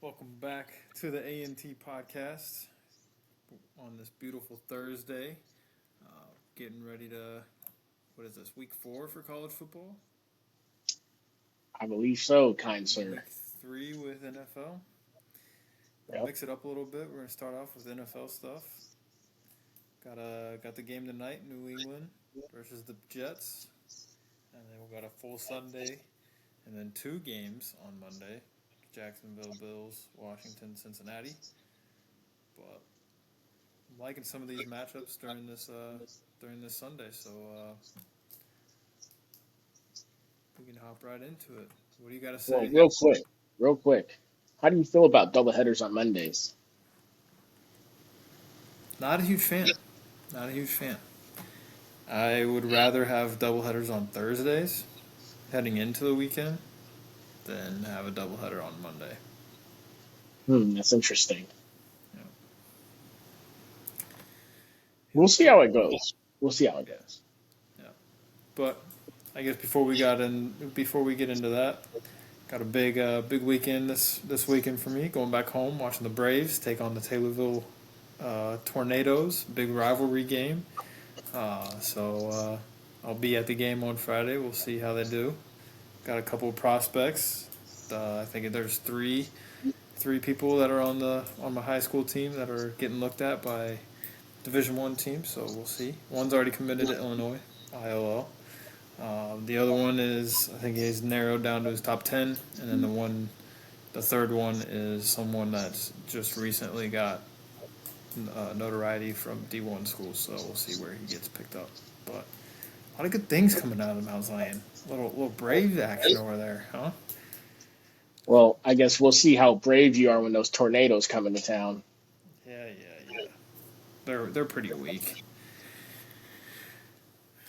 Welcome back to the A&T podcast on this beautiful Thursday. Getting ready to, what is this, week 4 for college football? I believe so, kind sir. Week 3 with NFL. We'll Yep. mix it up a little bit. We're going to start off with NFL stuff. Got the game tonight, New England versus the Jets. And then we've got a full Sunday. And then 2 games on Monday. Jacksonville Bills, Washington, Cincinnati. But I'm liking some of these matchups during this Sunday, so we can hop right into it. What do you got to Well, say? real quick. How do you feel about doubleheaders on Mondays? Not a huge fan. Not a huge fan. I would rather have doubleheaders on Thursdays, heading into the weekend, than have a doubleheader on Monday. That's interesting. You know, We'll see how it goes. We'll see how it yeah, goes. yeah. But I guess before we get into that, got a big weekend this weekend for me. Going back home, watching the Braves take on the Taylorville Tornadoes. Big rivalry game. So I'll be at the game on Friday. We'll see how they do. Got a couple of prospects. I think there's three people that are on my high school team that are getting looked at by Division One teams. So we'll see. One's already committed to Illinois, ILL. The other one is, I think he's narrowed down to his top 10, and then the third one is someone that's just recently got notoriety from D1 schools. So we'll see where he gets picked up. But a lot of good things coming out of Mount Zion. Little brave action over there, huh? Well, I guess we'll see how brave you are when those tornadoes come into town. Yeah. They're pretty weak.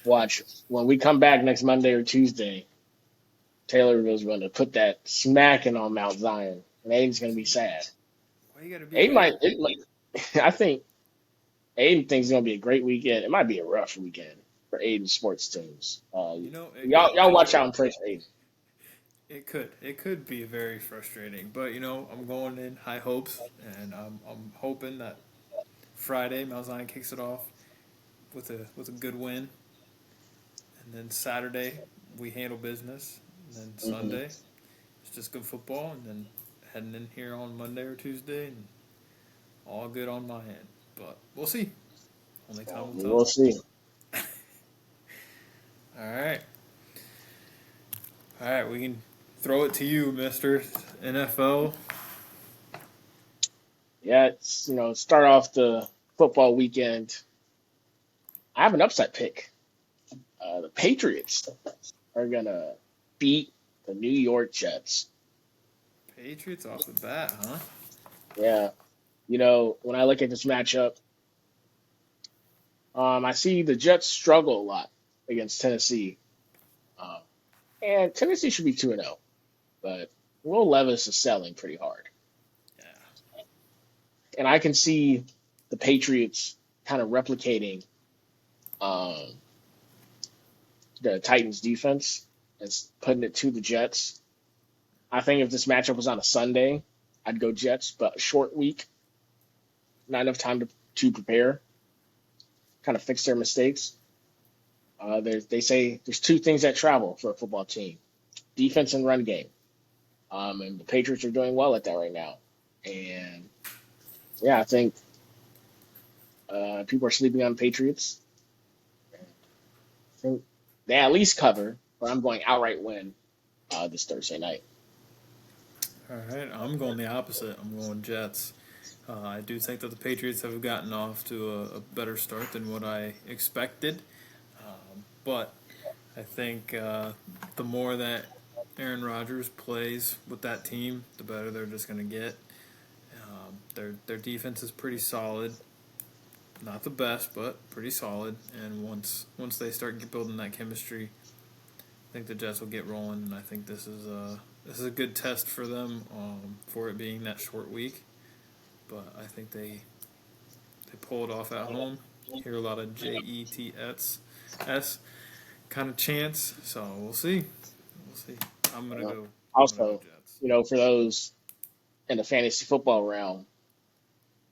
Watch when we come back next Monday or Tuesday. Taylorville's going to put that smacking on Mount Zion, and Aiden's going to be sad. Why you gotta be Aiden like? might. I think Aiden thinks it's going to be a great weekend. It might be a rough weekend for Aiden's sports teams. You know, Y'all watch out and pray for Aiden. it could be very frustrating, but I'm going in high hopes, and I'm hoping that Friday Mount Zion kicks it off with a good win, and then Saturday we handle business, and then Hmm. Sunday it's just good football, and then heading in here on Monday or Tuesday, and all good on my end. But we'll see. Only time will tell. We'll see. All right, all right, we can throw it to you, Mister NFL. Yeah, start off the football weekend. I have an upset pick. The Patriots are gonna beat the New York Jets. Patriots off the bat, huh? Yeah, when I look at this matchup, I see the Jets struggle a lot against Tennessee, um, and Tennessee should be 2-0, but Will Levis is selling pretty hard, Yeah. and I can see the Patriots kind of replicating um, the Titans defense and putting it to the Jets. I think if this matchup was on a Sunday, I'd go Jets, but a short week, not enough time to prepare, kind of fix their mistakes. They say there's two things that travel for a football team: defense and run game. And the Patriots are doing well at that right now. And yeah, I think people are sleeping on Patriots. I think they at least cover, but I'm going outright win this Thursday night. All right, I'm going the opposite. I'm going Jets. I do think that the Patriots have gotten off to a better start than what I expected. But I think the more that Aaron Rodgers plays with that team, the better they're just going to get. Their defense is pretty solid. Not the best, but pretty solid. And once they start building that chemistry, I think the Jets will get rolling. And I think this is a good test for them, for it being that short week. But I think they pull it off at home. Hear a lot of JETS kind of chance. So we'll see. We'll see. I'm gonna Uh, go. I'm gonna go Also, Jets. for those in the fantasy football realm.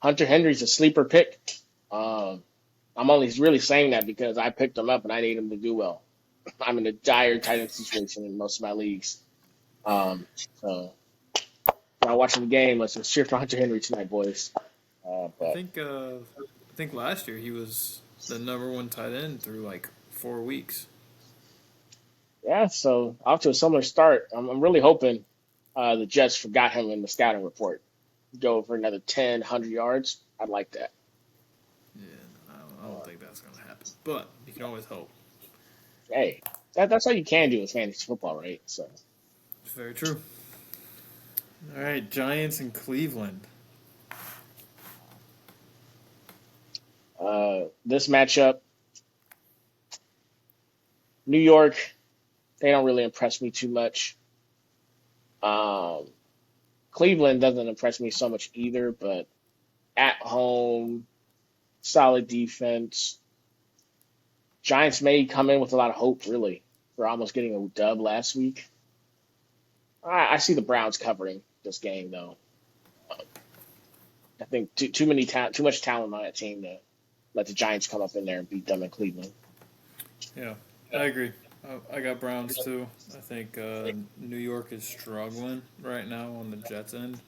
Hunter Henry's a sleeper pick. Um, I'm only really saying that because I picked him up and I need him to do well. I'm in a dire tight end situation in most of my leagues. Um, so not watching the game. Let's just cheer for Hunter Henry tonight, boys. I But think last year he was the number one tight end through like 4 weeks. yeah, so off to a similar start. I'm really hoping the Jets forgot him in the scouting report. Go for another 10, 100 yards. I'd like that. Yeah, I don't think that's gonna happen, but you can always hope. Hey, that's all you can do with fantasy football, right? So It's very true. All right, Giants and Cleveland. this matchup, New York, they don't really impress me too much. Um, Cleveland doesn't impress me so much either, but at home, solid defense. Giants may come in with a lot of hope, really, for almost getting a dub last week. I see the Browns covering this game, though. I think too much talent on that team to let the Giants come up in there and beat them in Cleveland. Yeah, I agree. I got Browns too. I think New York is struggling right now on the Jets end.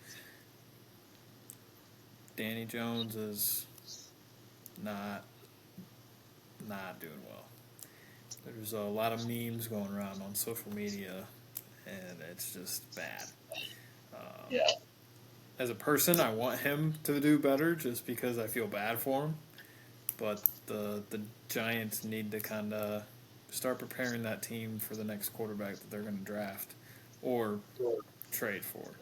Danny Jones is not not doing well. There's a lot of memes going around on social media, and it's just bad. Um, Yeah. as a person, I want him to do better just because I feel bad for him. But the Giants need to kind of start preparing that team for the next quarterback that they're going to draft or trade for.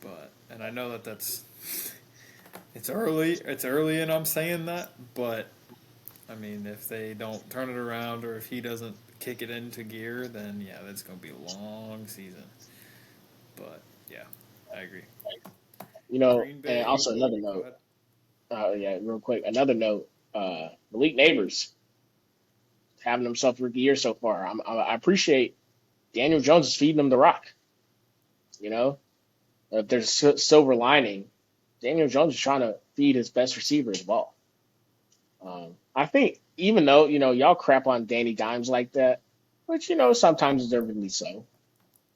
But and I know that that's it's early. It's early, and I'm saying that. But I mean, if they don't turn it around, or if he doesn't kick it into gear, then yeah, that's going to be a long season. But yeah, I agree. Green And Bay. also another Go note. ahead. Yeah, real quick. Another note. Malik Neighbors having himself a rookie year so far. I appreciate Daniel Jones is feeding him the rock. You know, if there's a silver lining, Daniel Jones is trying to feed his best receiver the ball. I think even though y'all crap on Danny Dimes like that, which sometimes deservedly so,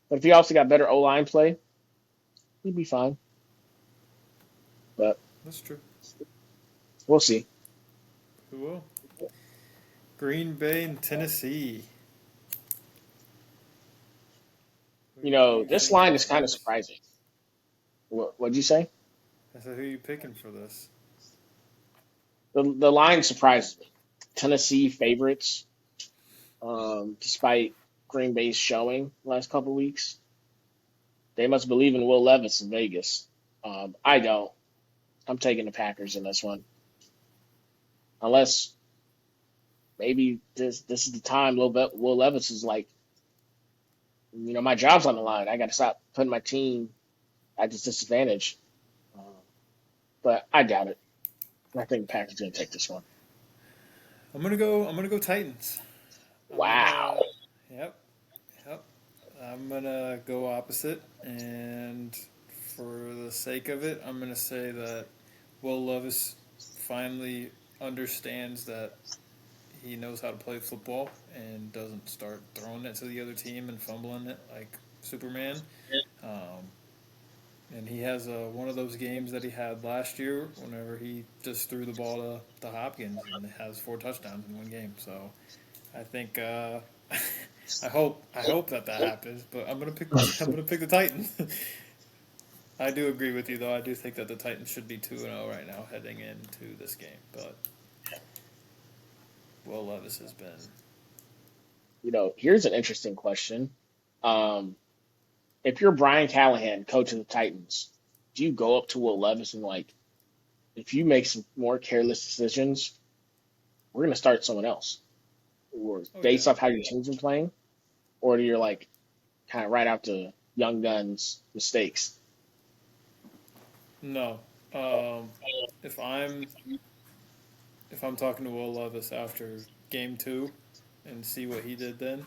but if he also got better O line play, he'd be fine. But That's true. we'll see. Who will? Green Bay and Tennessee. Who you This thinking line is for kind of this? surprising. What'd you say? I said, who you picking for this? The line surprises me. Tennessee favorites, despite Green Bay's showing last couple weeks. They must believe in Will Levis in Vegas. I don't. I'm taking the Packers in this one, unless maybe this is the time. Will Levis is like, my job's on the line. I got to stop putting my team at this disadvantage. Uh, but I doubt it. I think the Packers are going to take this one. I'm gonna go. I'm gonna go Titans. I'm Wow. gonna. Yep. Yep. I'm gonna go opposite, and for the sake of it, I'm gonna say that Will Levis finally understands that he knows how to play football and doesn't start throwing it to the other team and fumbling it like Superman. Um, and he has one of those games that he had last year whenever he just threw the ball to Hopkins and has 4 touchdowns in one game. So I think I hope that happens, but I'm gonna pick the Titans. I do agree with you though. I do think that the Titans should be 2-0 right now heading into this game, but Will Levis has been. Here's an interesting question. Um, if you're Brian Callahan, coach of the Titans, do you go up to Will Levis and like, if you make some more careless decisions, we're going to start someone else, or Oh yeah. based off how your team's been playing, or do you like kind of right out to young guns mistakes? No. Um, if I'm talking to Will Levis after game 2 and see what he did then,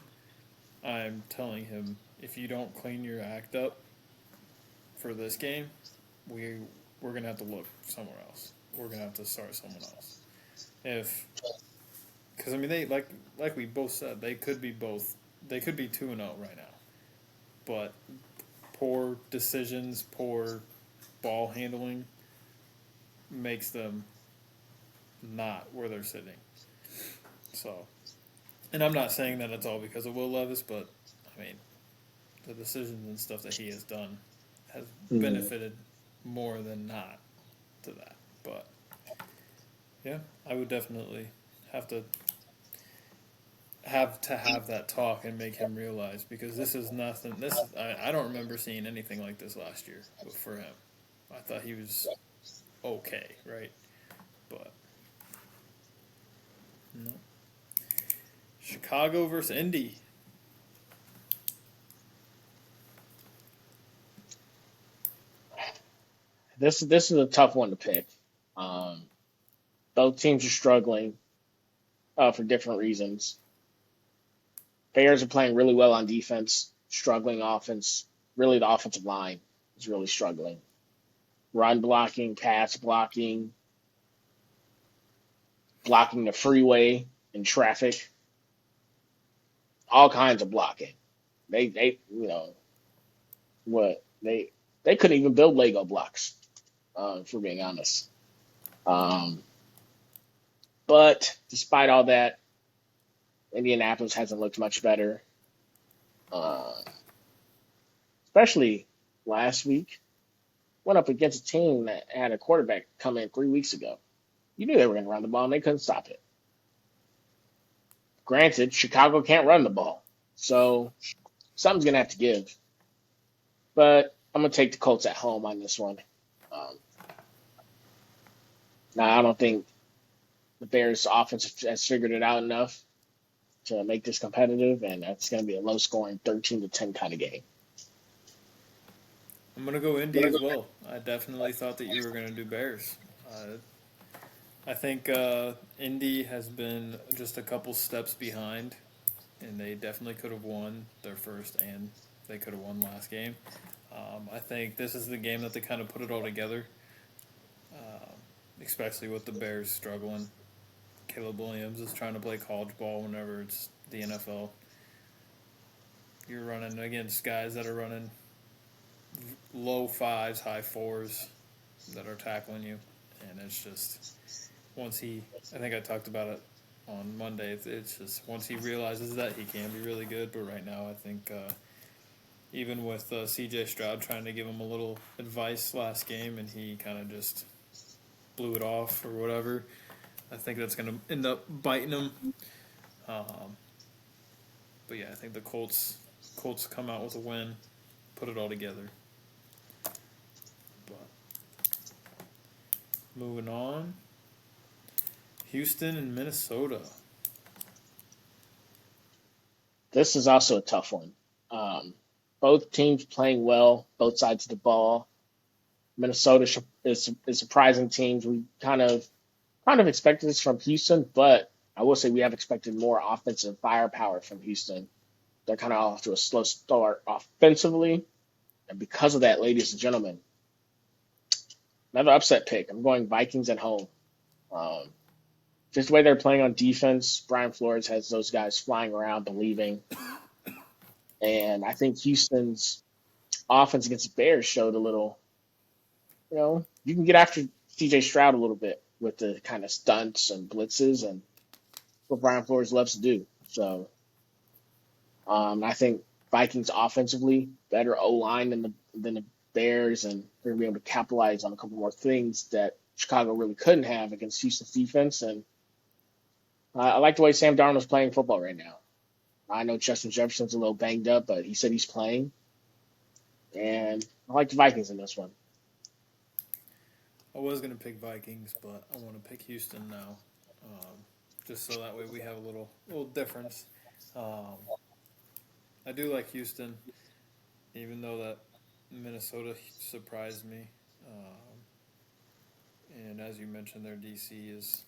I'm telling him if you don't clean your act up for this game, we we're gonna have to look somewhere else. We're gonna have to start someone else. If because I mean they like we both said they could be both they could be 2-0 right now, but poor decisions, poor ball handling makes them not where they're sitting. So, and I'm not saying that it's all because of Will Levis, but I mean the decisions and stuff that he has done has Mhm. benefited more than not to that. But yeah, I would definitely have to have that talk and make him realize because this is nothing. I don't remember seeing anything like this last year for him. I thought he was okay, right? But no. Chicago versus Indy. This is a tough one to pick. Um, both teams are struggling for different reasons. Bears are playing really well on defense, struggling offense. Really, the offensive line is really struggling. Run blocking, pass blocking, blocking the freeway in traffic, all kinds of blocking. They what they couldn't even build Lego blocks, for being honest. Um, but despite all that, Indianapolis hasn't looked much better, uh, especially last week. Went up against a team that had a quarterback come in 3 weeks ago. You knew they were going to run the ball, and they couldn't stop it. Granted, Chicago can't run the ball, so something's going to have to give. But I'm going to take the Colts at home on this one. Um, now, I don't think the Bears' offense has figured it out enough to make this competitive, and that's going to be a low-scoring 13-10 kind of game. I'm gonna go Indy as well. I definitely thought that you were gonna do Bears. I think Indy has been just a couple steps behind, and they definitely could have won their first, and they could have won last game. I think this is the game that they kind of put it all together, especially with the Bears struggling. Caleb Williams is trying to play college ball whenever it's the NFL. You're running against guys that are running low fives, high fours that are tackling you, and it's just once he, I think I talked about it on Monday. It's just once he realizes that he can be really good, but right now I think even with C.J. Stroud trying to give him a little advice last game, and he kind of just blew it off or whatever. I think that's going to end up biting him. Um, but yeah, I think the Colts come out with a win, put it all together. But moving on, Houston and Minnesota. This is also a tough one. Um, both teams playing well, both sides of the ball. Minnesota is surprising teams. We kind of expected this from Houston, but I will say we have expected more offensive firepower from Houston. They're kind of off to a slow start offensively, and because of that, ladies and gentlemen, another upset pick. I'm going Vikings at home. Um, just the way they're playing on defense, Brian Flores has those guys flying around, believing, and I think Houston's offense against the Bears showed a little. You can get after C.J. Stroud a little bit with the kind of stunts and blitzes and what Brian Flores loves to do. So I think Vikings offensively better O line than the Bears, and they're gonna be able to capitalize on a couple more things that Chicago really couldn't have against Houston's defense. And I like the way Sam Darnold's playing football right now. I know Justin Jefferson's a little banged up, but he said he's playing, and I like the Vikings in this one. I was gonna pick Vikings, but I want to pick Houston now, um, just so that way we have a little difference. Um, I do like Houston, even though that Minnesota surprised me. And as you mentioned, their DC is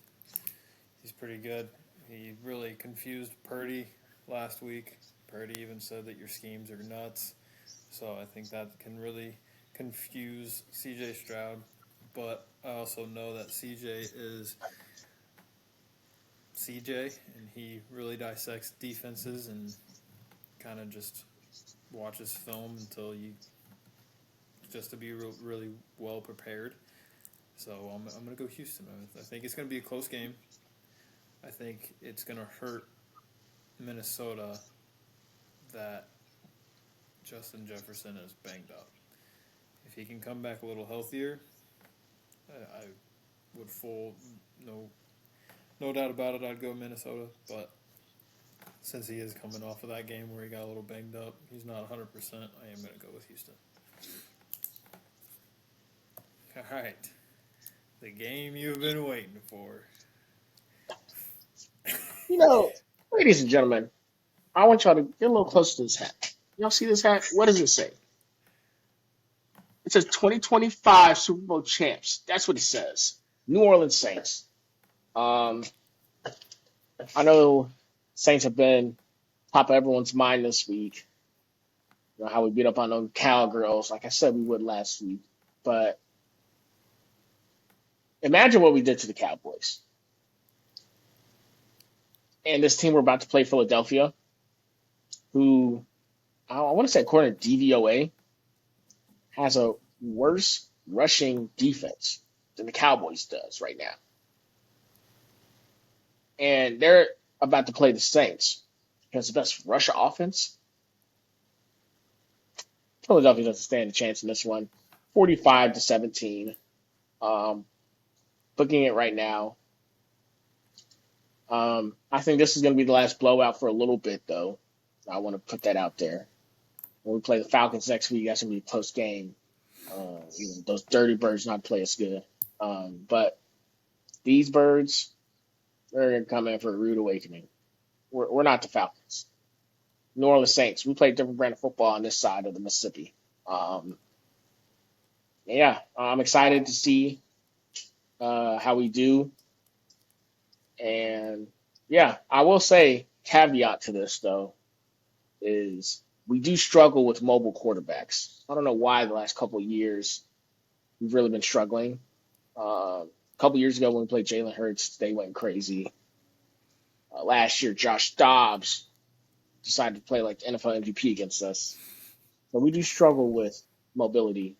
he's pretty good. He really confused Purdy last week. Purdy even said that your schemes are nuts. So I think that can really confuse CJ Stroud, but I also know that CJ is CJ, and he really dissects defenses and kind of just watches film until you just to be really well prepared. So I'm going to go Houston. I think it's going to be a close game. I think it's going to hurt Minnesota that Justin Jefferson is banged up. If he can come back a little healthier, I would full no doubt about it. I'd go Minnesota, but since he is coming off of that game where he got a little banged up, he's not 100%. I am going to go with Houston. All right, the game you've been waiting for. Ladies and gentlemen, I want y'all to get a little closer to this hat. Y'all see this hat? What does it say? It says 2025 Super Bowl champs. That's what it says. New Orleans Saints. Um, I know Saints have been top of everyone's mind this week. You know how we beat up on them Cowgirls, like I said we would last week. But imagine what we did to the Cowboys. And this team we're about to play, Philadelphia, who I want to say, according to DVOA, has a worse rushing defense than the Cowboys does right now. And they're about to play the Saints, who has the best rush offense. Philadelphia doesn't stand a chance in this one. 45-17. Booking it right now. I think this is going to be the last blowout for a little bit, though. I want to put that out there. When we play the Falcons next week, that's going to be a close game. Those dirty birds not play us good. But these birds, they're going to come in for a rude awakening. We're not the Falcons. New Orleans Saints, we play a different brand of football on this side of the Mississippi. I'm excited to see how we do. And yeah, I will say, caveat to this though, is we do struggle with mobile quarterbacks. I don't know why the last couple of years we've really been struggling. A couple years ago when we played Jalen Hurts, they went crazy. Last year, Josh Dobbs decided to play like the NFL MVP against us. So we do struggle with mobility.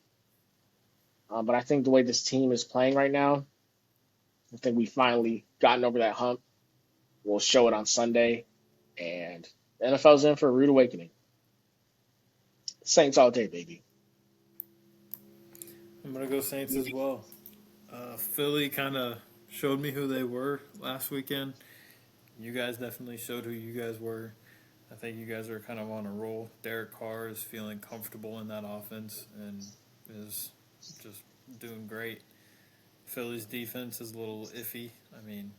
But I think the way this team is playing right now, I think we finally gotten over that hump. We'll show it on Sunday. And the NFL's in for a rude awakening. Saints all day, baby. I'm going to go Saints as well. Philly kind of showed me who they were last weekend. You guys definitely showed who you guys were. I think you guys are kind of on a roll. Derek Carr is feeling comfortable in that offense and is just doing great. Philly's defense is a little iffy. I mean,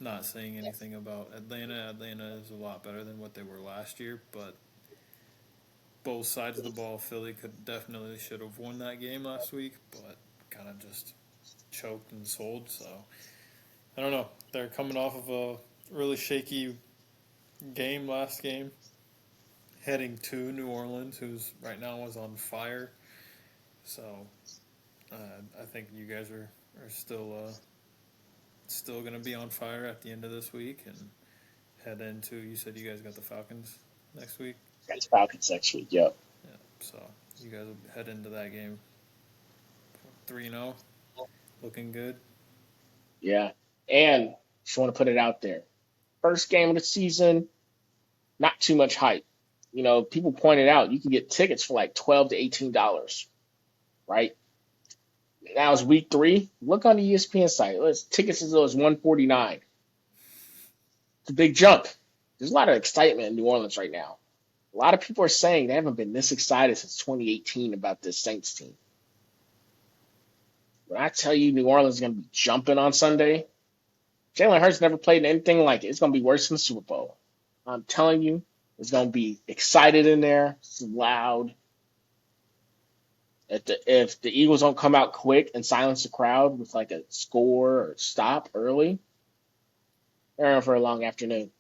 not saying anything about Atlanta. Atlanta is a lot better than what they were last year, but both sides of the ball, Philly should have won that game last week, but kind of just choked and sold. So I don't know. They're coming off of a really shaky last game, heading to New Orleans, who's right now is on fire. So I think you guys are still going to be on fire at the end of this week and head into. You said you guys got the Falcons next week. Got the Falcons next week. Yep. Yeah. So you guys will head into that game 3-0, looking good. Yeah. And just want to put it out there. First game of the season, not too much hype. People pointed out you can get tickets for like $12 to $18, right? Now it's week 3. Look on the ESPN site. Tickets as low as $149. It's a big jump. There's a lot of excitement in New Orleans right now. A lot of people are saying they haven't been this excited since 2018 about this Saints team. When I tell you New Orleans is going to be jumping on Sunday, Jalen Hurts never played anything like it. It's going to be worse than the Super Bowl. I'm telling you, it's going to be excited in there. It's loud. If the Eagles don't come out quick and silence the crowd with like a score or stop early, they're in for a long afternoon.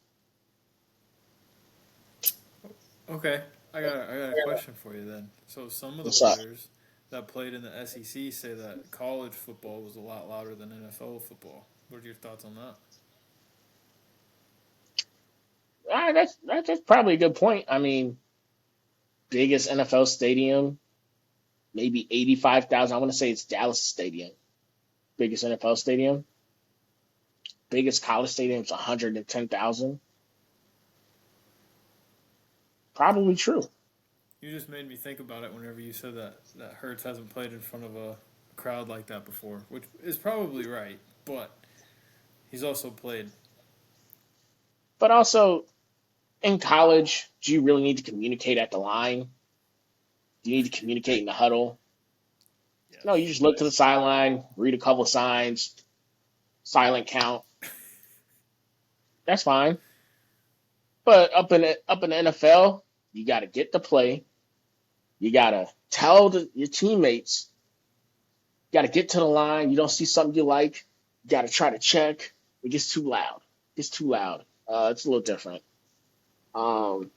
Okay, I got a question for you then. So some of the What's up? players that played in the SEC say that college football was a lot louder than NFL football. What are your thoughts on that? That's probably a good point. I mean, biggest NFL stadium, maybe 85,000. I want to say it's Dallas Stadium, biggest NFL stadium. Biggest college stadium is 110,000. Probably true. You just made me think about it whenever you said that Hurts hasn't played in front of a crowd like that before, which is probably right, but he's also played. But also, in college, do you really need to communicate at the line? Do you need to communicate in the huddle? No, you Yes. just look to the sideline, read a couple of signs, silent count. That's fine. But up in the NFL, you got to get the play. You got to tell your teammates. You got to get to the line. You don't see something you like. You got to try to check. It gets too loud. It's too loud. It's a little different. Um,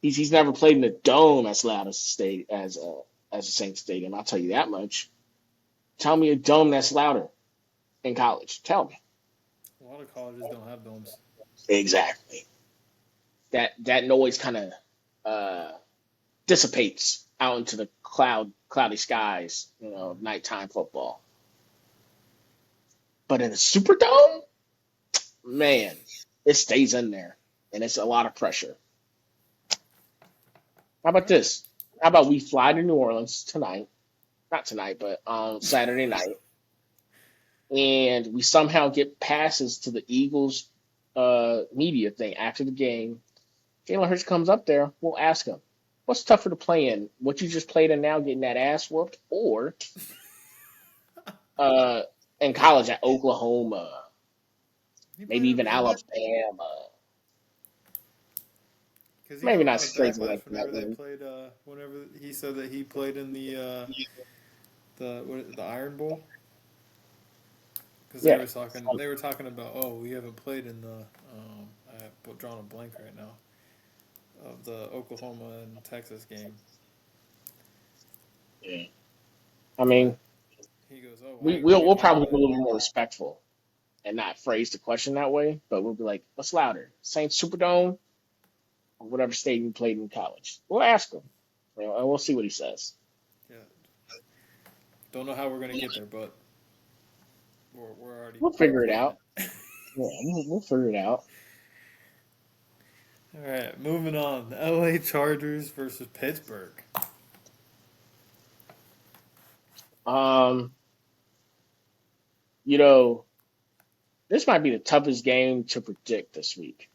he's never played in a dome as loud as as a Saints stadium. I'll tell you that much. Tell me a dome that's louder in college. Tell me. A lot of colleges don't have domes. Exactly. That noise kind of uh, dissipates out into the cloudy skies. Nighttime football. But in a Superdome, man, it stays in there, and it's a lot of pressure. How All about right. this? How about we fly to New Orleans tonight? Not tonight, but on Saturday night, and we somehow get passes to the Eagles media thing after the game. Jalen Hurts comes up there. We'll ask him, "What's tougher to play in? What you just played in now, getting that ass whooped, or uh, in college at Oklahoma, He played maybe in even Oklahoma Alabama? because he got Maybe a not lot of crazy backlash like whenever they that. played. Whenever he said that he played in the Iron Bowl because Yeah. they were talking about, oh, we haven't played in the I've drawn a blank right now of the Oklahoma and Texas game, Yeah. I but mean, he goes, oh, why we'll didn't we probably be a play? little more respectful and not phrase the question that way, but we'll be like, "What's louder, Saints Superdome or whatever stadium you played in college?" We'll ask him, and we'll see what he says. Yeah, don't know how we're gonna get there, but we're already We'll figure it planning out. it. Yeah, we'll figure it out. All right, moving on. The LA Chargers versus Pittsburgh. Um, you know, this might be the toughest game to predict this week.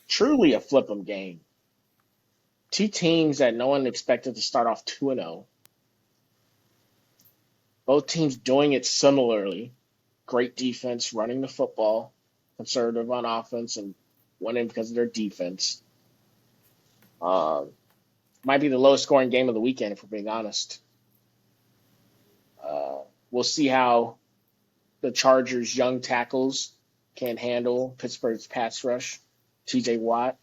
Truly a flip 'em game. Two teams that no one expected to start off 2-0. Both teams doing it similarly. Great defense, running the football, conservative on offense, and winning because of their defense. Um, might be the lowest scoring game of the weekend, if we're being honest. Uh, we'll see how the Chargers' young tackles can handle Pittsburgh's pass rush. TJ Watt.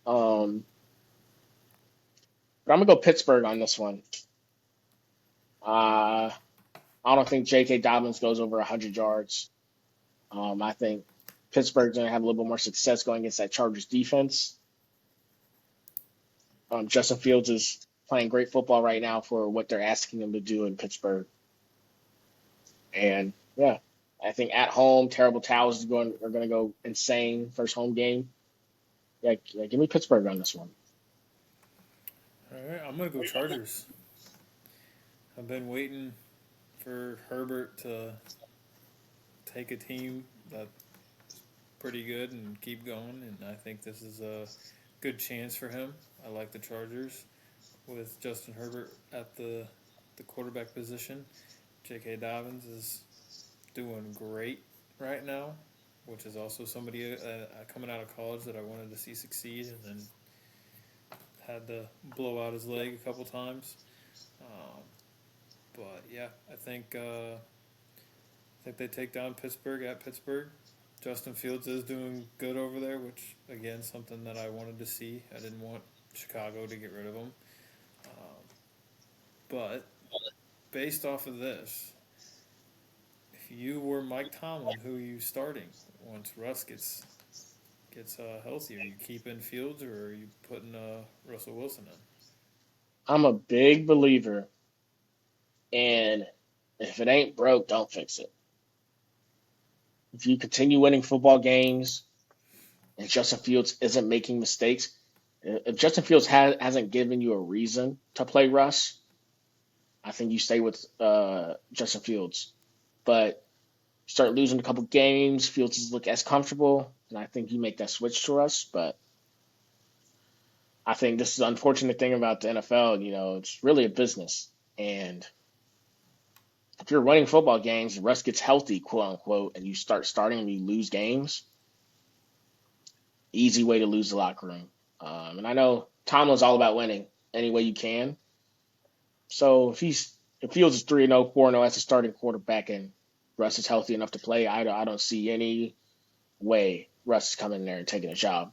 Um, but I'm gonna go Pittsburgh on this one. Uh, I don't think J.K. Dobbins goes over 100 yards. I think Pittsburgh's gonna have a little bit more success going against that Chargers defense. Justin Fields is playing great football right now for what they're asking him to do in Pittsburgh. And yeah, I think at home, terrible towels are going to go insane first home game. Yeah, yeah, give me Pittsburgh on this one. All right, I'm gonna go Chargers. I've been waiting for Herbert to take a team that's pretty good and keep going, and I think this is a good chance for him. I like the Chargers with Justin Herbert at the quarterback position. J.K. Dobbins is doing great right now, which is also somebody coming out of college that I wanted to see succeed, and then had to blow out his leg a couple times. Um, but yeah, I think they take down Pittsburgh at Pittsburgh. Justin Fields is doing good over there, which again something that I wanted to see. I didn't want Chicago to get rid of him. But based off of this, if you were Mike Tomlin, who are you starting once Russ gets healthy? Are you keeping Fields or are you putting Russell Wilson in? I'm a big believer in if it ain't broke, don't fix it. If you continue winning football games and Justin Fields isn't making mistakes, if Justin Fields hasn't given you a reason to play Russ, I think you stay with Justin Fields. But start losing a couple games, Fields doesn't look as comfortable, and I think you make that switch to Russ. But I think this is the unfortunate thing about the NFL. It's really a business, and if you're winning football games, and Russ gets healthy, quote unquote, and you start starting and you lose games, easy way to lose the locker room. And I know Tomlin's all about winning any way you can. So if Fields is 3-0, 4-0 as a starting quarterback, and Russ is healthy enough to play, I don't see any way Russ is coming in there and taking a job.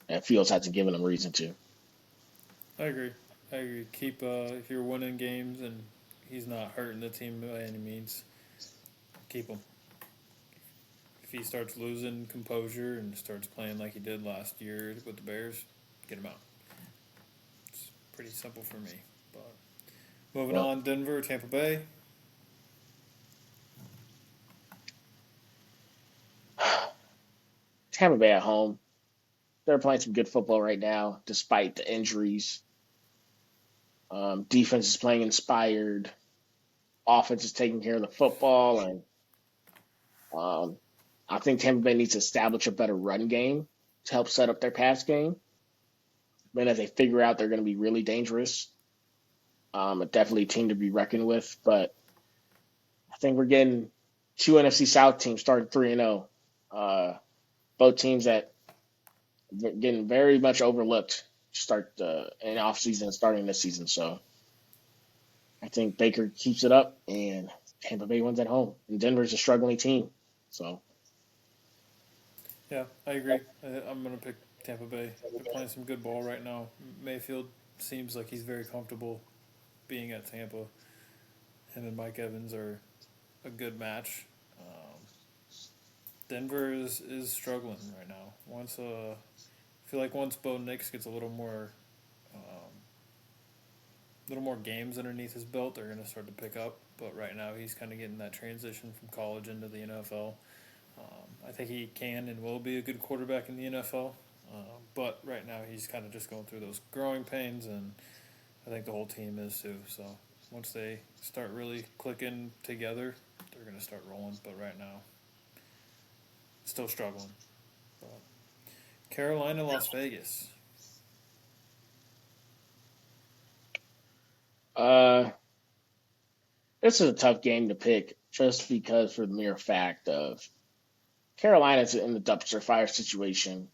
And Fields hasn't given him reason to. I agree. I agree. Keep if you're winning games and he's not hurting the team by any means, keep him. If he starts losing composure and starts playing like he did last year with the Bears, get him out. It's pretty simple for me. But moving Well, on, Denver, Tampa Bay. Tampa Bay at home. They're playing some good football right now, despite the injuries. Defense is playing inspired. Offense is taking care of the football, and um, I think Tampa Bay needs to establish a better run game to help set up their pass game. Then, as they figure out, they're going to be really dangerous. Definitely a team to be reckoned with. But I think we're getting two NFC South teams starting 3-0. Both teams that getting very much overlooked start in off season starting this season. So I think Baker keeps it up and Tampa Bay wins at home. And Denver's a struggling team. So Yeah, I agree. I'm going to pick Tampa Bay. They're playing some good ball right now. Mayfield seems like he's very comfortable being at Tampa. Him and Mike Evans are a good match. Denver is struggling right now. I feel like once Bo Nix gets a little more games underneath his belt, they're going to start to pick up. But right now, he's kind of getting that transition from college into the NFL. I think he can and will be a good quarterback in the NFL. But right now, he's kind of just going through those growing pains, and I think the whole team is too. So once they start really clicking together, they're going to start rolling. But right now, still struggling. But Carolina, Las Vegas. uh, this is a tough game to pick just because for the mere fact of Carolina's in the dumpster fire situation.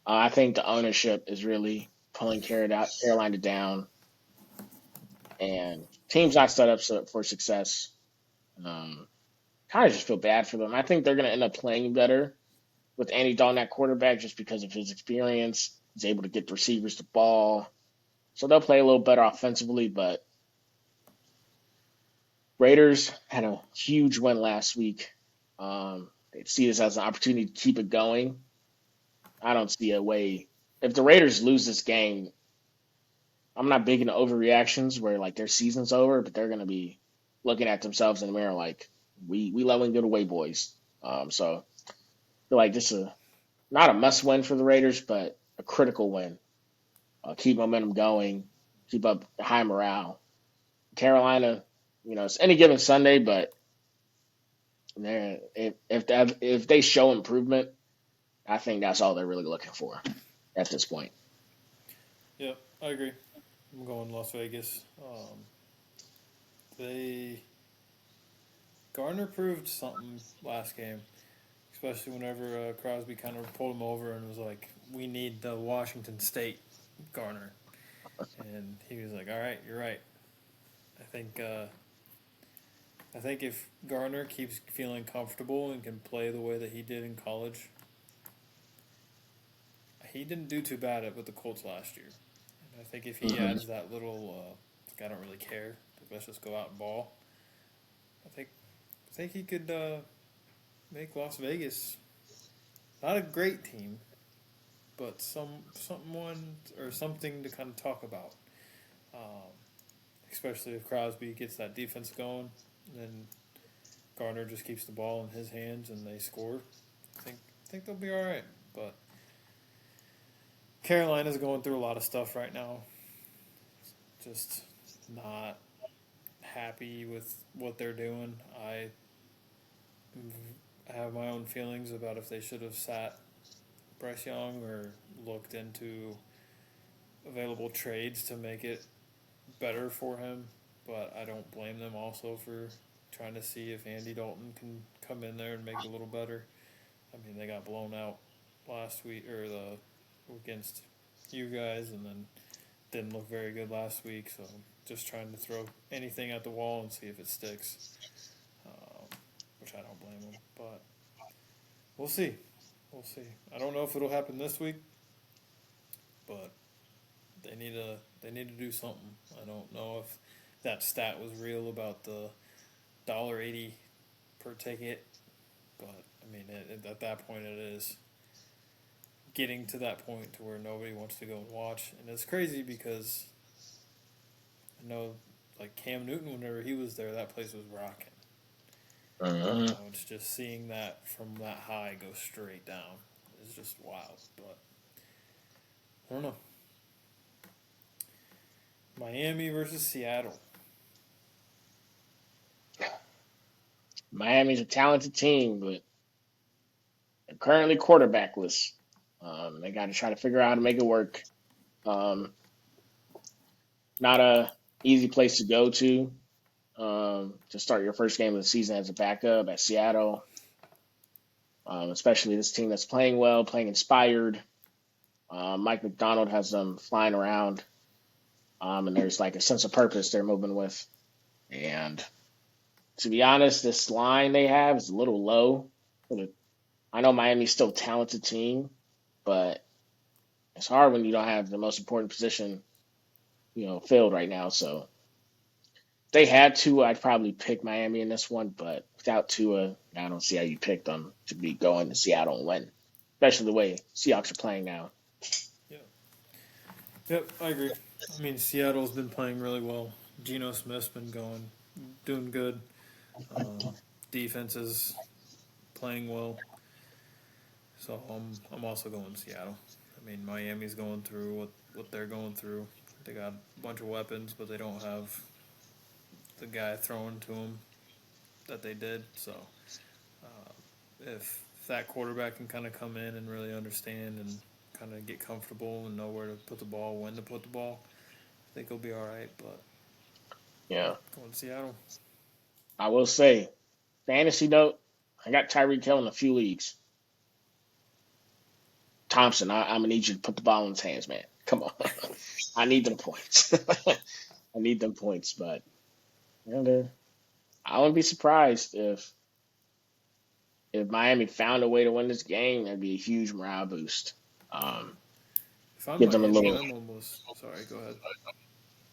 I think the ownership is really pulling Carolina down, and teams not set up for success. Um, Kind of just feel bad for them. I think they're going to end up playing better with Andy Dalton at quarterback just because of his experience. He's able to get the receivers the ball. So they'll play a little better offensively, but Raiders had a huge win last week. They see this as an opportunity to keep it going. I don't see a way. If the Raiders lose this game, I'm not big into overreactions where like their season's over, but they're going to be looking at themselves in the mirror like, we let one get away, boys. So I feel like this is not a must win for the Raiders, but a critical win. Keep momentum going, keep up high morale. Carolina, it's any given Sunday, but if they show improvement, I think that's all they're really looking for at this point. Yeah, I agree. I'm going Las Vegas. They Garner proved something last game, especially whenever Crosby kind of pulled him over and was like, "We need the Washington State Garner," and he was like, "All right, you're right." I think uh, I think if Garner keeps feeling comfortable and can play the way that he did in college, he didn't do too bad with the Colts last year. I think if he Hmm. adds that little, like, I don't really care. Like, let's just go out and ball. I think he could make Las Vegas not a great team, but someone or something to kind of talk about. Um, Especially if Crosby gets that defense going, and then Garner just keeps the ball in his hands and they score. I think they'll be all right. But Carolina's going through a lot of stuff right now. Just not happy with what they're doing. I have my own feelings about if they should have sat Bryce Young or looked into available trades to make it better for him. But I don't blame them also for trying to see if Andy Dalton can come in there and make it a little better. I mean, they got blown out last week or the against you guys, and then didn't look very good last week. So just trying to throw anything at the wall and see if it sticks, um, which I don't blame them. But we'll see. We'll see. I don't know if it'll happen this week, but they need to do something. I don't know if that stat was real about the $1.80 per ticket, but I mean, at that point, it is getting to that point to where nobody wants to go and watch, and it's crazy because I know, like Cam Newton, whenever he was there, that place was rocking. And Hmm. now it's just seeing that from that high go straight down is just wild. But I don't know. Miami versus Seattle. Miami's a talented team, but they're currently quarterbackless. They got to try to figure out how to make it work. Um, Not a easy place to go to start your first game of the season as a backup at Seattle, especially this team that's playing well, playing inspired. Mike McDonald has them flying around, and there's like a sense of purpose they're moving with. And to be honest, this line they have is a little low. I know Miami's still a talented team, but it's hard when you don't have the most important position, filled right now. So if they had to, I'd probably pick Miami in this one, but without Tua, I don't see how you pick them to be going to Seattle and win, especially the way Seahawks are playing now. Yeah. Yep, I agree. I mean, Seattle's been playing really well. Geno Smith's been doing good. Defense is playing well. So I'm also going Seattle. I mean, Miami's going through what they're going through. They got a bunch of weapons, but they don't have the guy throwing to them that they did. So if that quarterback can kind of come in and really understand and kind of get comfortable and know where to put the ball, when to put the ball, I think he'll be all right. But Yeah, going to Seattle. I will say, fantasy note, I got Tyreek Hill in a few leagues. Thompson, I'm gonna need you to put the ball in his hands, man. Come on, I need them points. I need them points, but I wouldn't be surprised if Miami found a way to win this game. That'd be a huge morale boost. Yeah. Um, If I'm Give them a Miami, little. I'm almost sorry. Go ahead.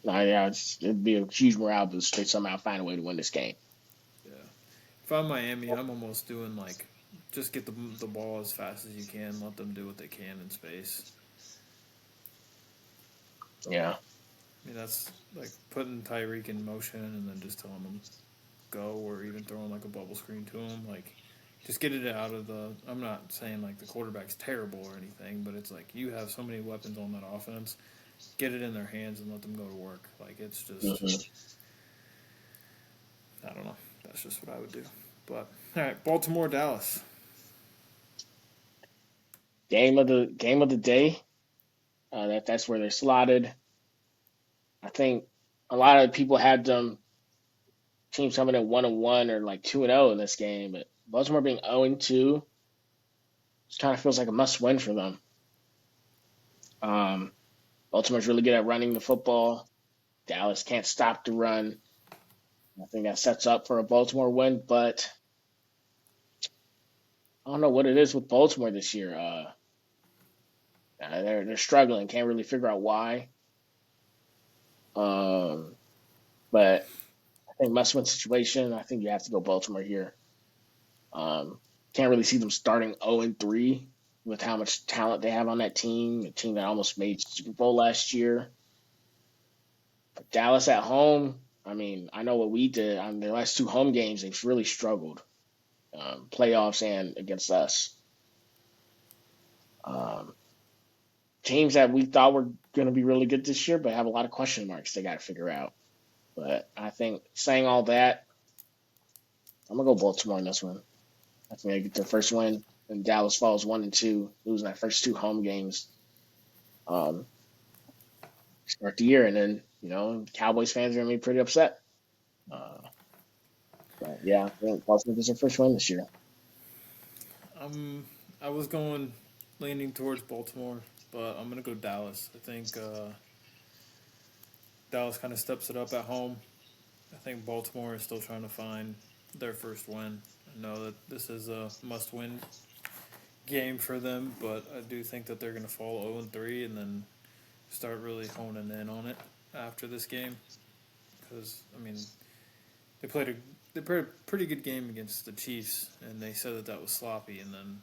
Yeah, it'd be a huge morale boost if they somehow find a way to win this game. Yeah. If I'm Miami, I'm almost doing like just get the ball as fast as you can. Let them do what they can in space. Yeah. I mean, that's like putting Tyreek in motion and then just telling him go, or even throwing like a bubble screen to him. Like, just get it out of the. I'm not saying like the quarterback's terrible or anything, but it's like you have so many weapons on that offense. Get it in their hands and let them go to work. Like, it's just, Hmm. I don't know. That's just what I would do. But all right, Baltimore, Dallas. Game of the day. That's where they're slotted. I think a lot of people had them teams coming in 1-1 or like 2-0 in this game, but Baltimore being 0-2 just kind of feels like a must win for them. Um, Baltimore's really good at running the football. Dallas can't stop the run. I think that sets up for a Baltimore win, but I don't know what it is with Baltimore this year. They're struggling. Can't really figure out why. Um, but I think must-win situation. I think you have to go Baltimore here. Um, can't really see them starting 0-3 with how much talent they have on that team. A team that almost made Super Bowl last year. But Dallas at home. I mean, I know what we did on their last two home games. They've really struggled, playoffs and against us. Um, Teams that we thought were going to be really good this year, but have a lot of question marks they got to figure out. But I think saying all that, I'm gonna go Baltimore in this one. I think they get their first win, and Dallas falls 1-2, losing that first two home games. Um, Start the year, and then Cowboys fans are gonna be pretty upset. Uh, but yeah, I think Baltimore gets their first win this year. I was going leaning towards Baltimore, but I'm gonna go Dallas. I think Dallas kind of steps it up at home. I think Baltimore is still trying to find their first win. I know that this is a must-win game for them, but I do think that they're going to fall 0-3 and then start really honing in on it after this game. Because I mean, they played a pretty good game against the Chiefs, and they said that was sloppy, and then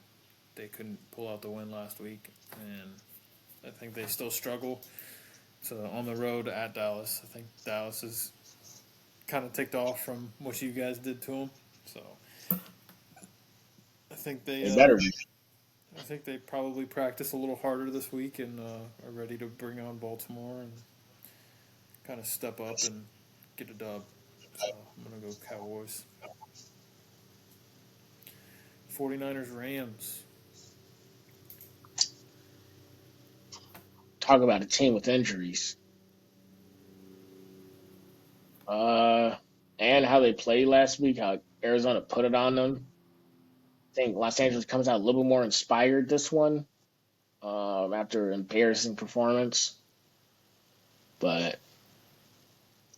they couldn't pull out the win last week, and I think they still struggle. So on the road at Dallas, I think Dallas is kind of ticked off from what you guys did to them. So I think They better be. I think they probably practice a little harder this week and are ready to bring on Baltimore and kind of step up and get a dub. So I'm gonna go Cowboys. 49ers Rams. Talk about a team with injuries. Uh, and how they played last week, how Arizona put it on them. I think Los Angeles comes out a little more inspired this one after embarrassing performance. But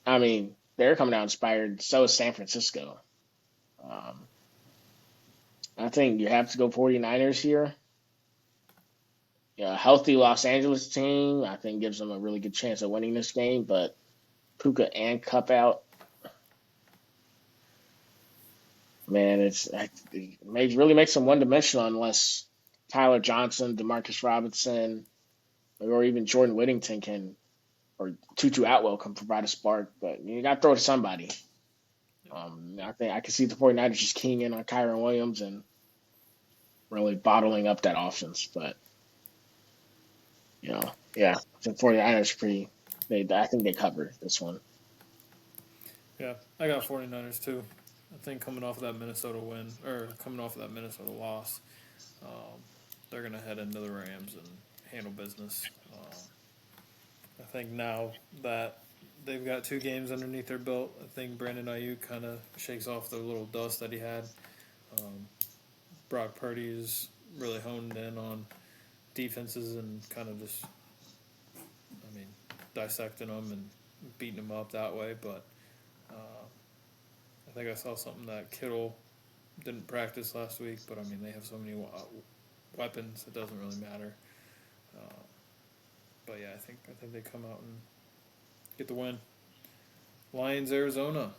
I mean, they're coming out inspired. So is San Francisco. Um, I think you have to go 49ers here. Yeah, a healthy Los Angeles team, I think, gives them a really good chance of winning this game. But Puka and Cup out, man, really makes them one dimensional unless Tyler Johnson, Demarcus Robinson, or even Jordan Whittington or Tutu Atwell can provide a spark. But you got to throw it to somebody. I think I can see the 49ers just keying in on Kyron Williams and really bottling up that offense. But yeah, the 49ers pretty. I think they cover this one. Yeah, I got 49ers too. I think coming off of that Minnesota win, or coming off of that Minnesota loss, um, they're going to head into the Rams and handle business. I think now that they've got 2 games underneath their belt, I think Brandon Ayuk kind of shakes off the little dust that he had. Um, Brock Purdy is really honed in on defenses and kind of just, I mean, dissecting them and beating them up that way. But I think I saw something that Kittle didn't practice last week, but I mean, they have so many weapons, it doesn't really matter. Uh, but yeah, I think they come out and get the win. Lions, Arizona.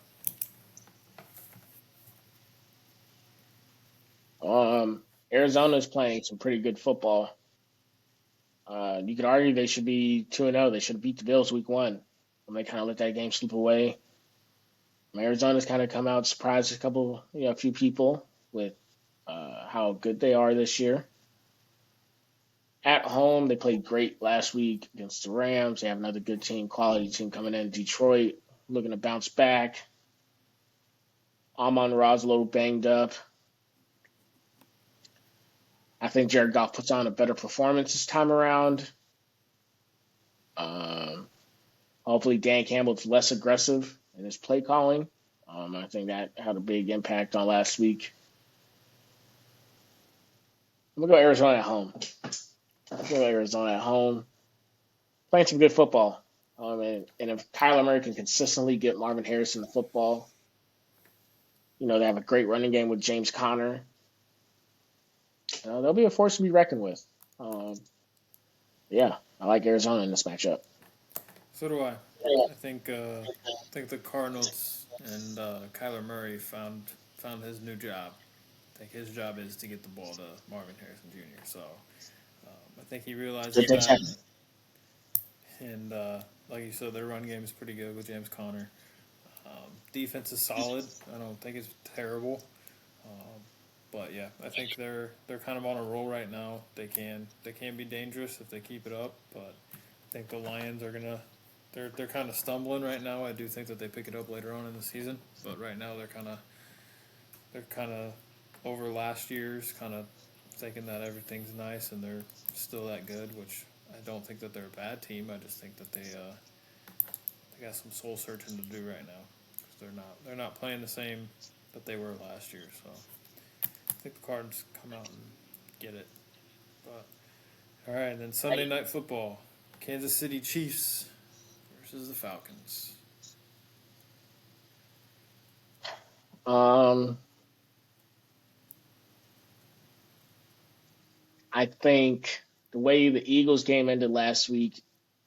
Arizona's playing some pretty good football. You could argue they should be 2-0. They should have beat the Bills week one. And they kind of let that game slip away. Arizona's kind of come out, surprised a few people with how good they are this year. At home, they played great last week against the Rams. They have another good team, quality team coming in. Detroit looking to bounce back. Amon-Ra's a little banged up. I think Jared Goff puts on a better performance this time around. Um, Hopefully, Dan Campbell's less aggressive in his play calling. I think that had a big impact on last week. I'm gonna go Arizona at home. I'm gonna go Arizona at home. Playing some good football. And if Kyler Murray can consistently get Marvin Harrison the football, they have a great running game with James Conner. They'll be a force to be reckoned with. Yeah, I like Arizona in this matchup. So do I. I think the Cardinals and Kyler Murray found his new job. I think his job is to get the ball to Marvin Harrison Jr. So I think he realizes Good things that, happen. and like you said, their run game is pretty good with James Conner. Defense is solid. I don't think it's terrible. But yeah, I think they're kind of on a roll right now. They can be dangerous if they keep it up. But I think the Lions are gonna they're kind of stumbling right now. I do think that they pick it up later on in the season, but right now they're kind of over last year's, kind of thinking that everything's nice and they're still that good, which I don't think that they're a bad team. I just think that they got some soul searching to do right now because they're not playing the same that they were last year. So I think the Cards come out and get it. But all right, and then Sunday night football, Kansas City Chiefs versus the Falcons. Um, I think the way the Eagles game ended last week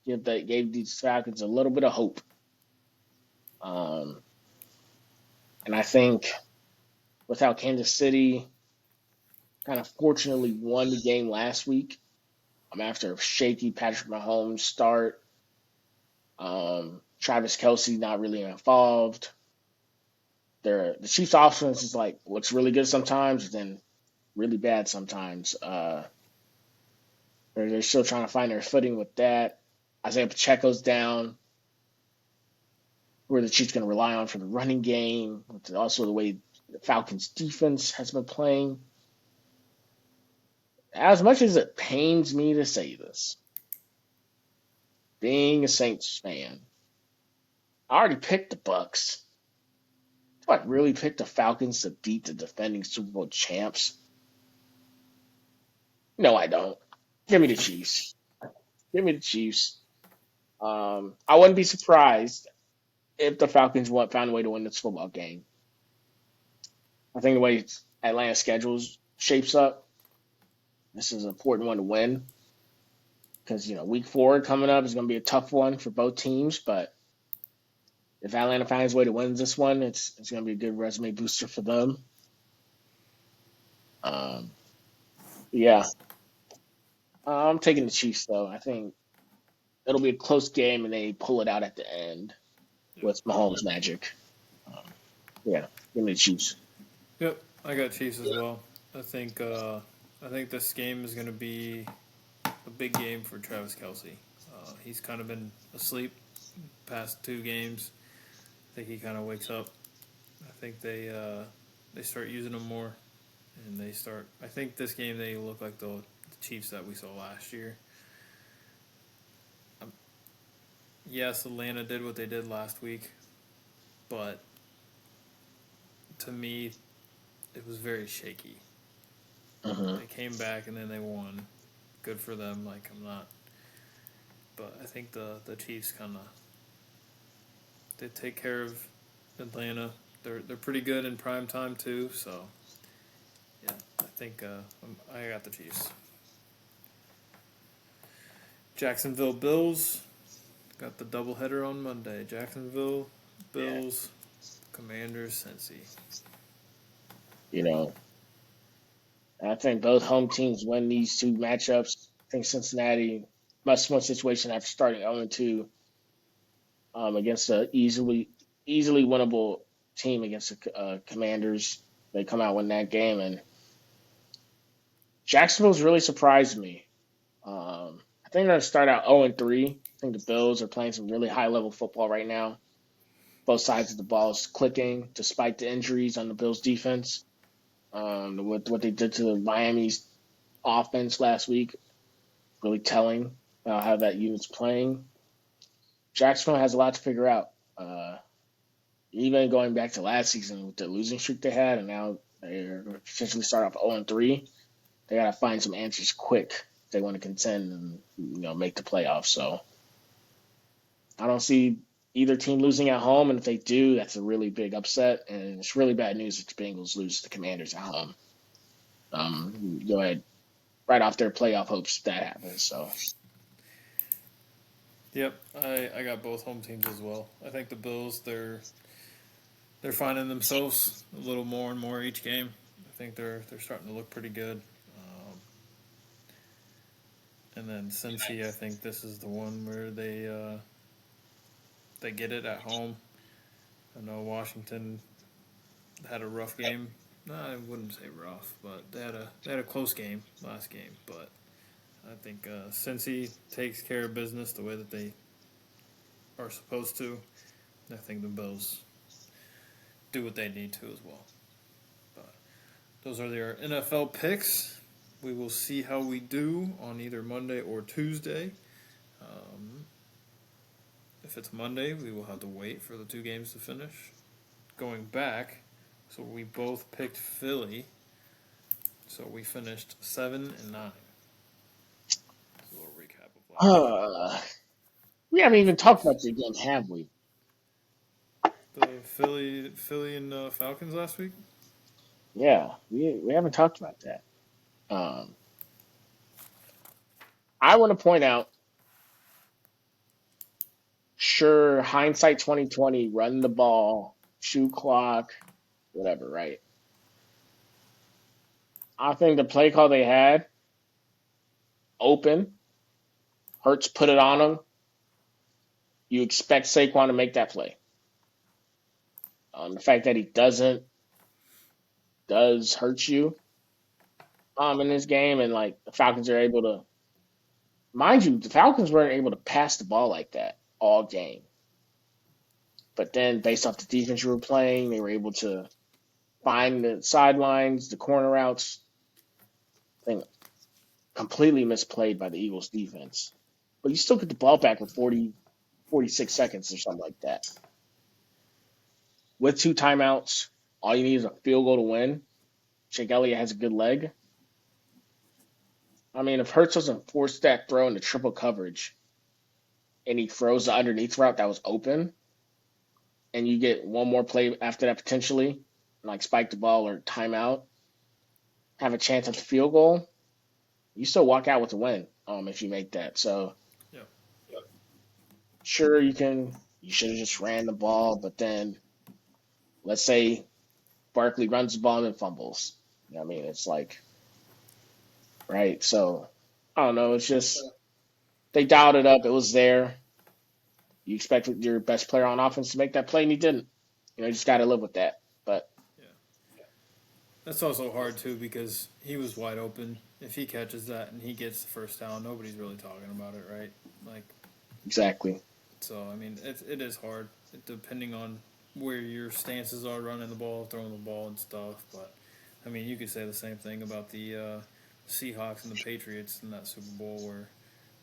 that gave these Falcons a little bit of hope. Um, and I think with how Kansas City kind of fortunately won the game last week, after a shaky Patrick Mahomes start, Travis Kelsey not really involved. The Chiefs' offense is like looks really good sometimes, then really bad sometimes. They're still trying to find their footing with that. Isaiah Pacheco's down. Who are the Chiefs going to rely on for the running game? Also, the way the Falcons' defense has been playing. As much as it pains me to say this, being a Saints fan, I already picked the Bucks. Do I really pick the Falcons to beat the defending Super Bowl champs? No, I don't. Give me the Chiefs. Give me the Chiefs. I wouldn't be surprised if the Falcons found a way to win this football game. I think the way Atlanta's schedules shapes up, this is an important one to win because week 4 coming up is going to be a tough one for both teams. But if Atlanta finds a way to win this one, it's going to be a good resume booster for them. Um, yeah, I'm taking the Chiefs though. I think it'll be a close game and they pull it out at the end Yep. with Mahomes magic. Um, yeah, give me the Chiefs. Yep, I got Chiefs as well. I think I think this game is going to be a big game for Travis Kelsey. He's kind of been asleep past 2 games. I think he kind of wakes up. I think they start using him more, and they start. I think this game they look like the Chiefs that we saw last year. Um, yes, Atlanta did what they did last week, but to me, it was very shaky. Hmm. They came back and then they won. Good for them. Like I'm not, but I think the Chiefs kind of they take care of Atlanta. They're pretty good in prime time too. So yeah, I think I got the Chiefs. Jacksonville Bills got the doubleheader on Monday. Jacksonville Yeah, Bills, Commanders, Cincy. you know, I think both home teams win these 2 matchups. I think Cincinnati must-win situation after starting 0-2 against a easily winnable team against the Commanders. They come out win that game, and Jacksonville's really surprised me. I think they're going to start out 0-3. I think the Bills are playing some really high-level football right now. Both sides of the ball is clicking despite the injuries on the Bills' defense. What they did to Miami's offense last week, really telling how that unit's playing. Jacksonville has a lot to figure out. Uh, Even going back to last season with the losing streak they had, and now they're potentially start off 0-3. They got to find some answers quick if they want to contend and make the playoffs. So I don't see either team losing at home, and if they do, that's a really big upset, and it's really bad news if the Bengals lose to the Commanders at home. Go ahead, right off their playoff hopes if that happens. So Yep, I got both home teams as well. I think the Bills they're finding themselves a little more and more each game. I think they're starting to look pretty good. And then Cincy, I think this is the one where they get it at home. I know Washington had a rough game. No, I wouldn't say rough, but they had a close game last game. But I think Cincy takes care of business the way that they are supposed to. I think the Bills do what they need to as well. But those are their NFL picks. We will see how we do on either Monday or Tuesday. Um, if it's Monday, we will have to wait for the two games to finish. Going back, so we both picked Philly. So we finished 7-9. That's a little recap of last week. Uh, we haven't even talked about your game, have we? The Philly and Falcons last week. Yeah, we haven't talked about that. Um, I want to point out, sure, hindsight 2020, run the ball, shoot clock, whatever, right? I think the play call they had, open, Hurts put it on him. You expect Saquon to make that play. The fact that he doesn't does hurt you in this game, and like the Falcons are able to, mind you, the Falcons weren't able to pass the ball like that all game. But then, based off the defense you were playing, they were able to find the sidelines, the corner routes. I think completely misplayed by the Eagles defense. But you still get the ball back with 46 seconds or something like that. With two timeouts, all you need is a field goal to win. Jake Elliott has a good leg. I mean, if Hurts doesn't force that throw into triple coverage and he throws the underneath route that was open, and you get one more play after that potentially, like spike the ball or timeout, have a chance at the field goal, you still walk out with a win if you make that. So Yeah. sure you should have just ran the ball, but then let's say Barkley runs the ball and then fumbles. You know what I mean? It's like right. So I don't know. It's just they dialed it up. It was there. You expected your best player on offense to make that play, and he didn't. You just got to live with that. But Yeah. That's also hard too because he was wide open. If he catches that and he gets the first down, nobody's really talking about it, right? Like, exactly. so I mean, it is hard depending on where your stances are, running the ball, throwing the ball, and stuff. But I mean, you could say the same thing about the Seahawks and the Patriots in that Super Bowl where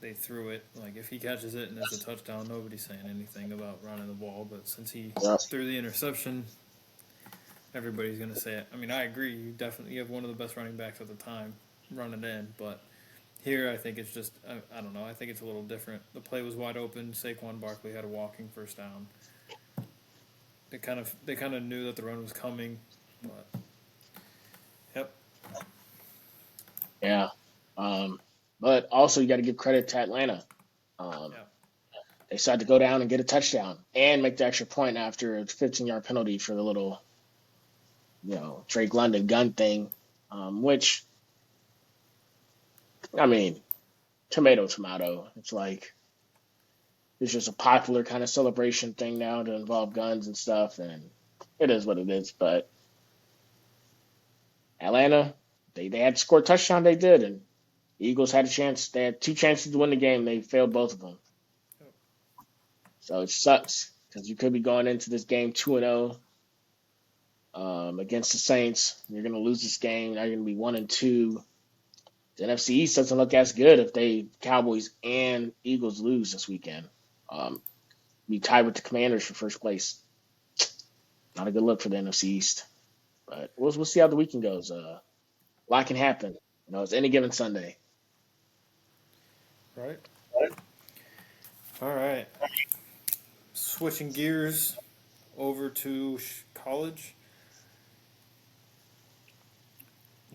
they threw it. Like, if he catches it and it's a touchdown, nobody's saying anything about running the ball. But since he Yeah. threw the interception, everybody's going to say it. I mean, I agree. You have one of the best running backs at the time running in, but here I think it's just I don't know. I think it's a little different. The play was wide open. Saquon Barkley had a walking first down. They kind of knew that the run was coming, but yep, Yeah. Um, but also you got to give credit to Atlanta. Um, yeah, they decided to go down and get a touchdown and make the extra point after a 15-yard penalty for the little, Drake London gun thing, which I mean, tomato, tomato. It's like it's just a popular kind of celebration thing now to involve guns and stuff, and it is what it is. But Atlanta, they had to score a touchdown, they did, and the Eagles had a chance. They had two chances to win the game. They failed both of them. yep. So it sucks because you could be going into this game 2-0 against the Saints. You're going to lose this game. Now you're going to be 1-2. The NFC East doesn't look as good if they Cowboys and Eagles lose this weekend. Be tied with the Commanders for first place. Not a good look for the NFC East. But we'll see how the weekend goes. A lot can happen. It's any given Sunday. Right. All right. Switching gears over to college.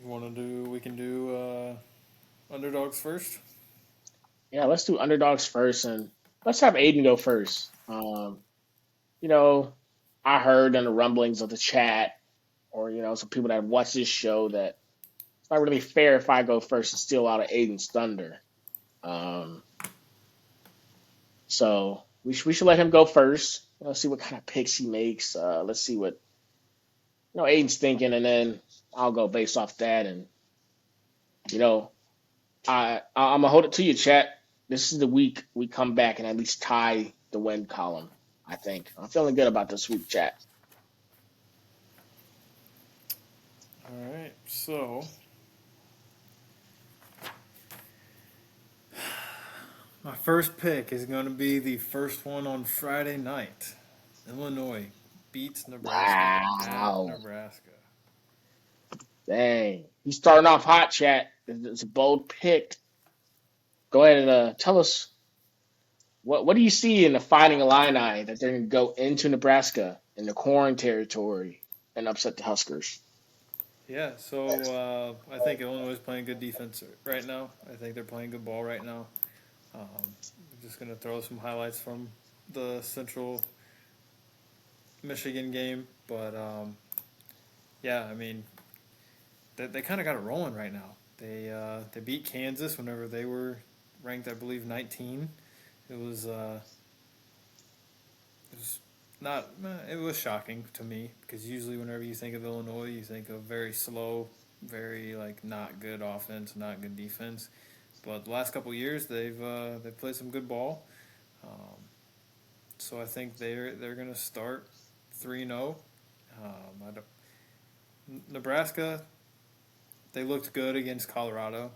You want to do? We can do underdogs first. Yeah, let's do underdogs first. And let's have Aiden go first. You know, I heard in the rumblings of the chat, or some people that have watched this show, that it's not really fair if I go first and steal out of Aiden's thunder. Um, so we should let him go first. See what kind of picks he makes. Let's see what Aiden's thinking, and then I'll go based off that. And you know, I'm gonna hold it to you, chat. This is the week we come back and at least tie the win column. I think I'm feeling good about this week, chat. All right, so my first pick is going to be the first one on Friday night. Illinois beats Nebraska at Wow, Nebraska. dang, he's starting off hot, chat. It's a bold pick. Go ahead and tell us what do you see in the Fighting Illini that they're going to go into Nebraska in the corn territory and upset the Huskers? Yeah, so I think Illinois is playing good defense right now. I think they're playing good ball right now. I'm just going to throw some highlights from the Central Michigan game, but yeah, I mean, they kind of got it rolling right now. They beat Kansas whenever they were ranked, I believe, 19. It was it was not it was shocking to me because usually whenever you think of Illinois, you think of very slow, very like not good offense, not good defense. But the last couple of years, they've played some good ball. Um, so I think they're going to start 3-0. Nebraska, they looked good against Colorado.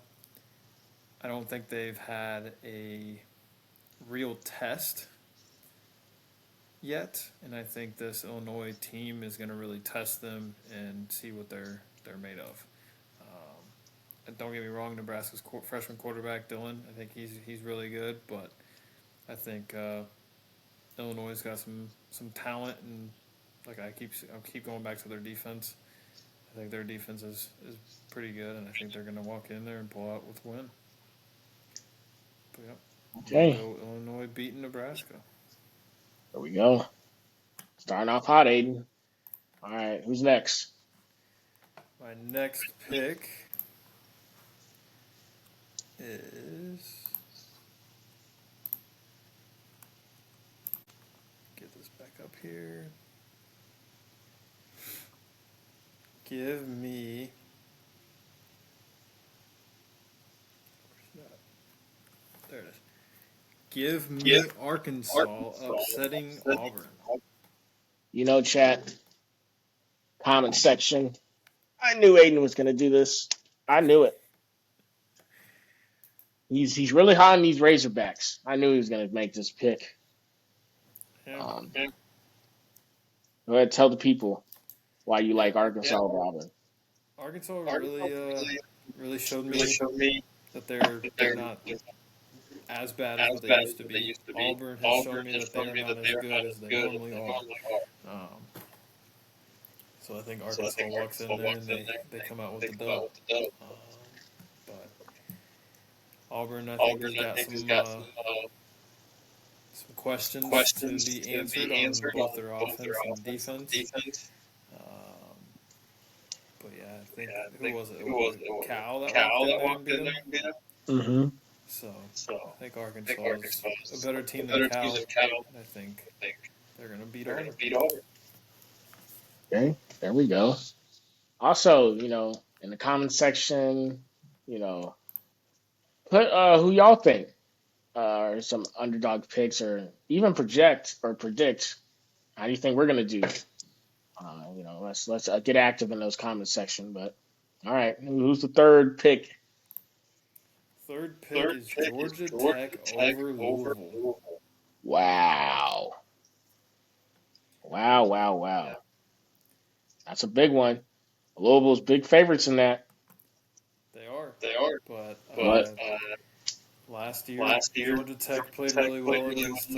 I don't think they've had a real test yet, and I think this Illinois team is going to really test them and see what they're made of. And don't get me wrong, Nebraska's freshman quarterback Dylan, I think he's really good, but I think Illinois got some talent, and like I keep going back to their defense. I think their defense is pretty good, and I think they're going to walk in there and pull out with a win. But yep, I'm going to Okay, go Illinois beating Nebraska. there we go. Starting off hot, Aiden. All right, who's next? My next pick is get this back up here. Give me. Where's that? There it is. Give me Arkansas upsetting Auburn. Chat, comment section. I knew Aiden was going to do this. I knew it. He's really hot on these Razorbacks. I knew he was going to make this pick. Yeah. Go ahead, tell the people why you Yeah. like Arkansas over Auburn. Arkansas really showed me that they're not as bad as what they used to be. Auburn has shown me that they are not as good as they normally are. Um, so I think Arkansas walks in there and they come out with the dub. But Auburn, I think, has got some questions to be answered on both their offense and defense. Um, but yeah, I think who was it? Was it Cal that walked in there and beat them? Mm-hmm. So I think Arkansas is a better team than Cal, and I think they're going to beat Auburn. Okay, there we go. Also, in the comment section, you know, put who y'all think are some underdog picks, or even project or predict how do you think we're gonna do. Let's get active in those comment section. But all right, who's the third pick? Third pick is Georgia Tech over Louisville. Wow, wow, wow, wow. That's a big one. Louisville's big favorites in that. They are, but But last year Georgia Tech played really well against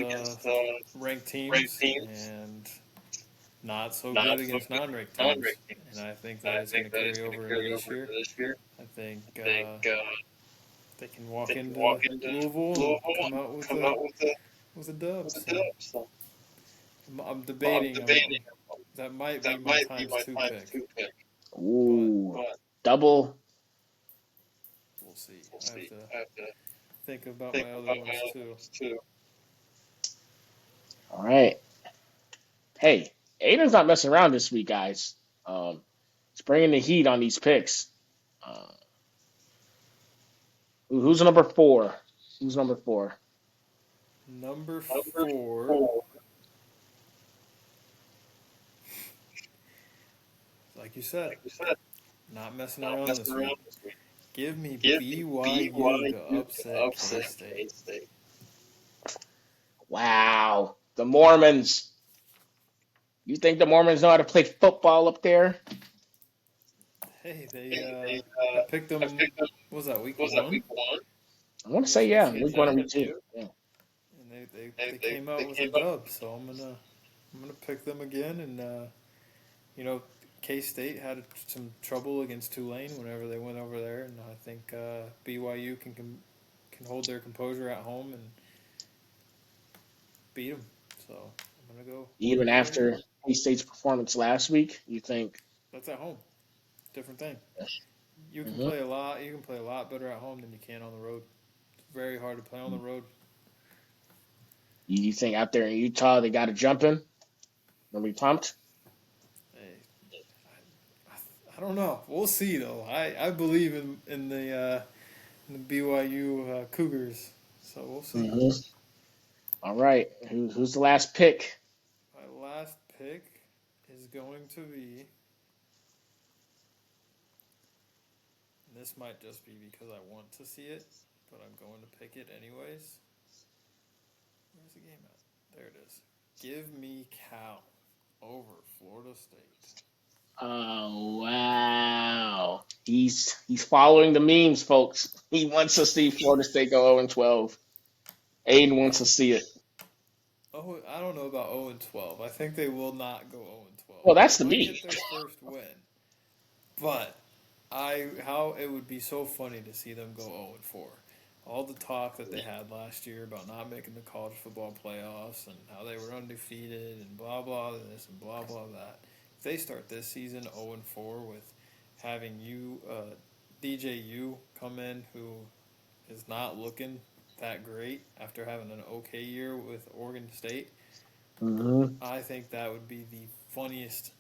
ranked teams and not so good against non-ranked teams. And I think that is going to carry over into this year. I think they can walk into Louisville and come out with with a dub. So I'm debating. That might be my times two pick, but Ooh, double. we'll see. I have to think about my other ones too. All right. Hey, Aiden's not messing around this week, guys. He's bringing the heat on these picks. Uh, who's number four? Who's number four? Number four, like you said, not messing around this week. Give me BYU to upset K State. Wow, the Mormons. You think the Mormons know how to play football up there? Hey, I picked them. What was that week one? I want I to say guess yeah. week Week one or two, week two. Yeah. and they came out with a dub. So I'm gonna pick them again. And you know, K State had some trouble against Tulane whenever they went over there, and I think BYU can hold their composure at home and beat them. So I'm Even gonna go there. after K State's performance last week, you think? That's at home. Different thing. You can Hmm. play a lot. You can play a lot better at home than you can on the road. It's very hard to play on the road. You think out there in Utah they got to jump in? Gonna be pumped? Hey, I don't know. We'll see though. I believe in the BYU Cougars. So we'll see. Hmm. All right. Who's the last pick? My last pick is going to be. And this might just be because I want to see it, but I'm going to pick it anyways. Where's the game at? There it is. Give me Cal over Florida State. Oh wow. He's following the memes, folks. He wants to see Florida State go 0-12. Aiden wants to see it. Oh, I don't know about 0 and 12. I think they will not go 0 and 12. Well, They that's the might meme. get their first win, but how it would be so funny to see them go 0 and 4. All the talk that they had last year about not making the college football playoffs and how they were undefeated and blah blah this and blah blah that. If they start this season 0 and 4 with having DJU come in who is not looking that great after having an okay year with Oregon State, Hmm. I think that would be the funniest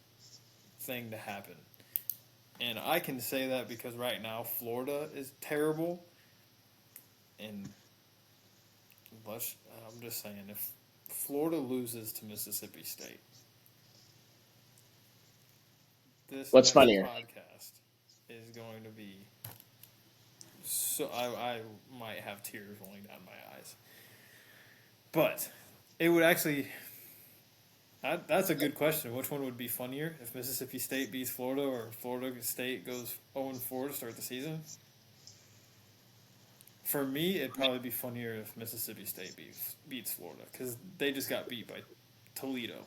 thing to happen. And I can say that because right now Florida is terrible, and I'm just saying if Florida loses to Mississippi State, this What's next funnier? podcast is going to be so I might have tears rolling down my eyes. But it would actually that's a good question. Which one would be funnier if Mississippi State beats Florida or Florida State goes 0 and 4 to start the season? For me, it'd probably be funnier if Mississippi State beats Florida because they just got beat by Toledo.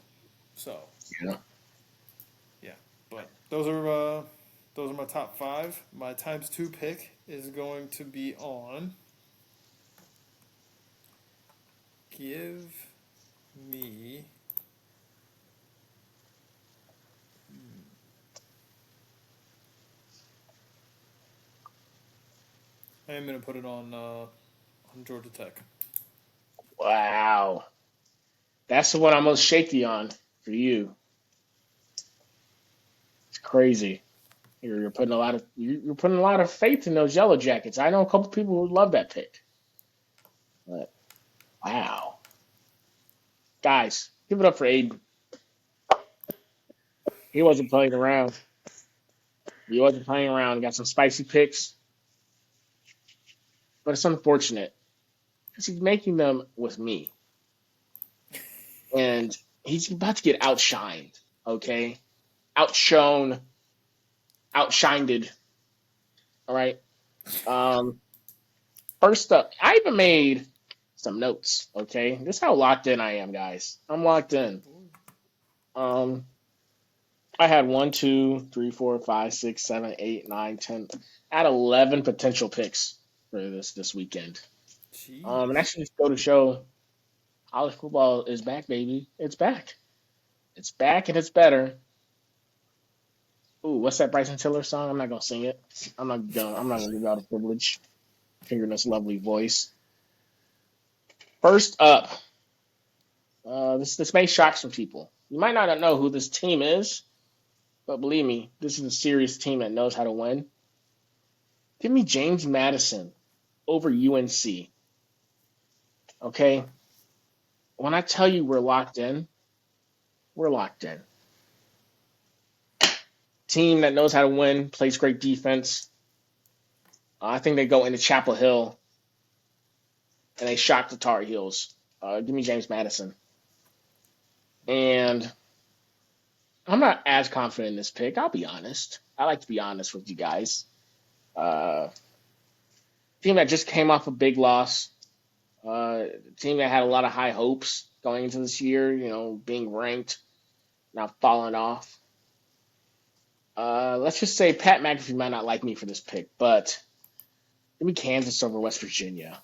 So Yeah. yeah, but those are my top five. My times two pick is going to be on. Give me. I am going to put it on Georgia Tech. Wow. That's the one I'm most shaky on for you. It's crazy. You're putting a lot of you're putting a lot of faith in those Yellow Jackets. I know a couple people who love that pick. But wow, guys, give it up for Aiden. He wasn't playing around. He wasn't playing around. He got some spicy picks, but it's unfortunate because he's making them with me, and he's about to get outshined. Okay, outshone, outshined. All right. Um, First up, I even made some notes. Okay, this is how locked in I am, guys. I'm locked in. Um, I had one, two, three, four, five, six, seven, eight, nine, 10. I had 11 potential picks for this weekend. And Jeez. actually, just go to show. College football is back, baby. It's back. It's back and it's better. Ooh, what's that Bryson Tiller song? I'm not gonna sing it. I'm not gonna give out a privilege. Fingering this lovely voice. First up, this may shock some people. You might not know who this team is, but believe me, this is a serious team that knows how to win. Give me James Madison over UNC. Okay? When I tell you we're locked in, we're locked in. Team that knows how to win, plays great defense. I think they go into Chapel Hill and they shock the Tar Heels. Give me James Madison. And I'm not as confident in this pick. I'll be honest. I like to be honest with you guys. Uh, Team that just came off a big loss. Team that had a lot of high hopes going into this year. Being ranked, now falling off. Let's just say Pat McAfee might not like me for this pick, but give me Kansas over West Virginia.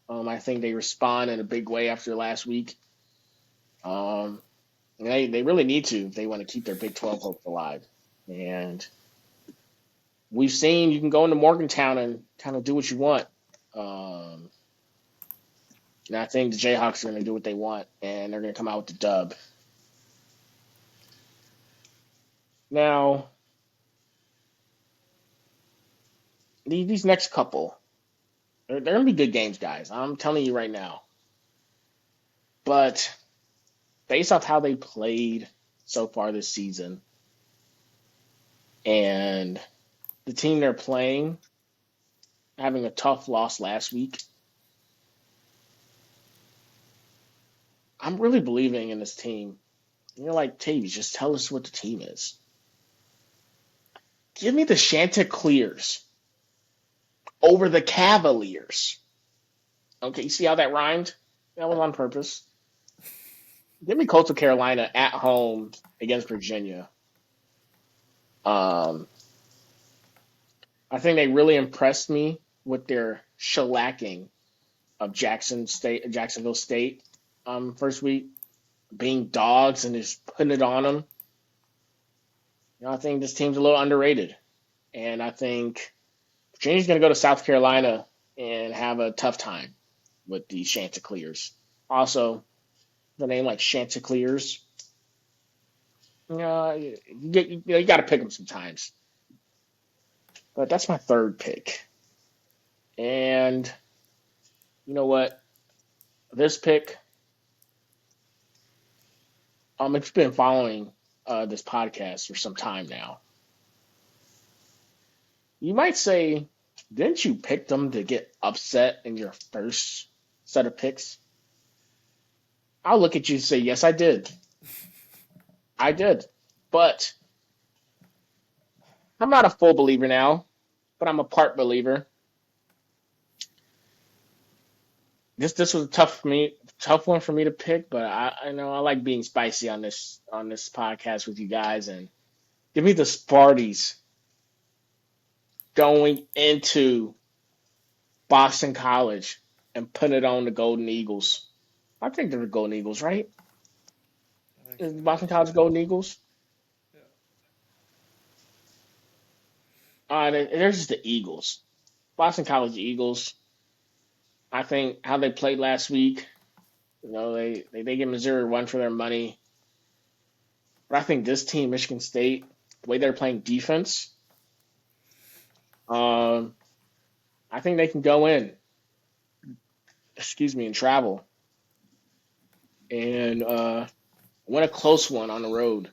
I think they respond in a big way after last week. Um, they really need to if they want to keep their Big 12 hopes alive. And we've seen you can go into Morgantown and kind of do what you want. Um, and I think the Jayhawks are going to do what they want, and they're going to come out with the dub. Now, these next couple, they're going to be good games, guys. I'm telling you right now. But based off how they played so far this season and the team they're playing having a tough loss last week, I'm really believing in this team. You're like, Tavious, just tell us what the team is. Give me the Chanticleers over the Cavaliers. Okay, you see how that rhymed? That was on purpose. Give me Coastal Carolina at home against Virginia. Um, I think they really impressed me with their shellacking of Jacksonville State, first week, being dogs and just putting it on them. I think this team's a little underrated, and I think Virginia's going to go to South Carolina and have a tough time with the Chanticleers. Also, the name like Chanticleers, you got to pick them sometimes. But that's my third pick, and you know what? This pick, if you've been following this podcast for some time now, you might say, didn't you pick them to get upset in your first set of picks? I'll look at you and say, yes, I did. I did. But I'm not a full believer now, but I'm a part believer. This was a tough one for me to pick, but I know I like being spicy on this podcast with you guys, and give me the Sparties going into Boston College and putting it on the Golden Eagles. I think they're the Golden Eagles, right? I think Is so. Boston College Golden Eagles? Yeah. There's just the Eagles. Boston College Eagles. I think how they played last week, they give Missouri a run for their money. But I think this team, Michigan State, the way they're playing defense, um, I think they can go in, and travel and win a close one on the road.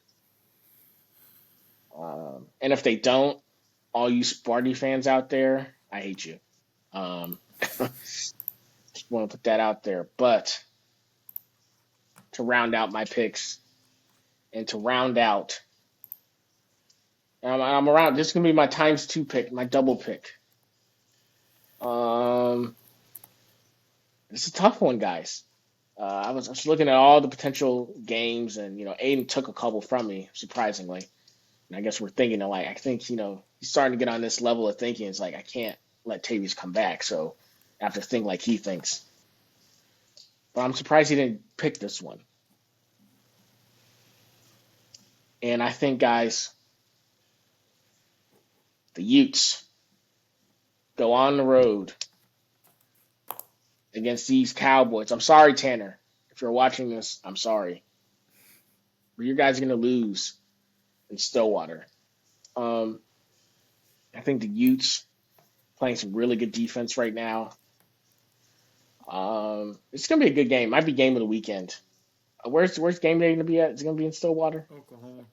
And if they don't, all you Sparty fans out there, I hate you. Um, just want to put that out there. But to round out my picks and to round out, I'm around. This is gonna be my times two pick, my double pick. Um, it's a tough one, guys. I was looking at all the potential games, and Aiden took a couple from me, surprisingly. And I guess we're thinking like I think he's starting to get on this level of thinking. It's like I can't let Tavious come back, so I have to think like he thinks. but I'm surprised he didn't pick this one. And I think, guys, the Utes go on the road against these Cowboys. I'm sorry, Tanner. If you're watching this, I'm sorry. But you guys are going to lose in Stillwater. Um, I think the Utes playing some really good defense right now. It's going to be a good game. Might be game of the weekend. Where's game day going to be at? It's going to be in Stillwater. Oklahoma.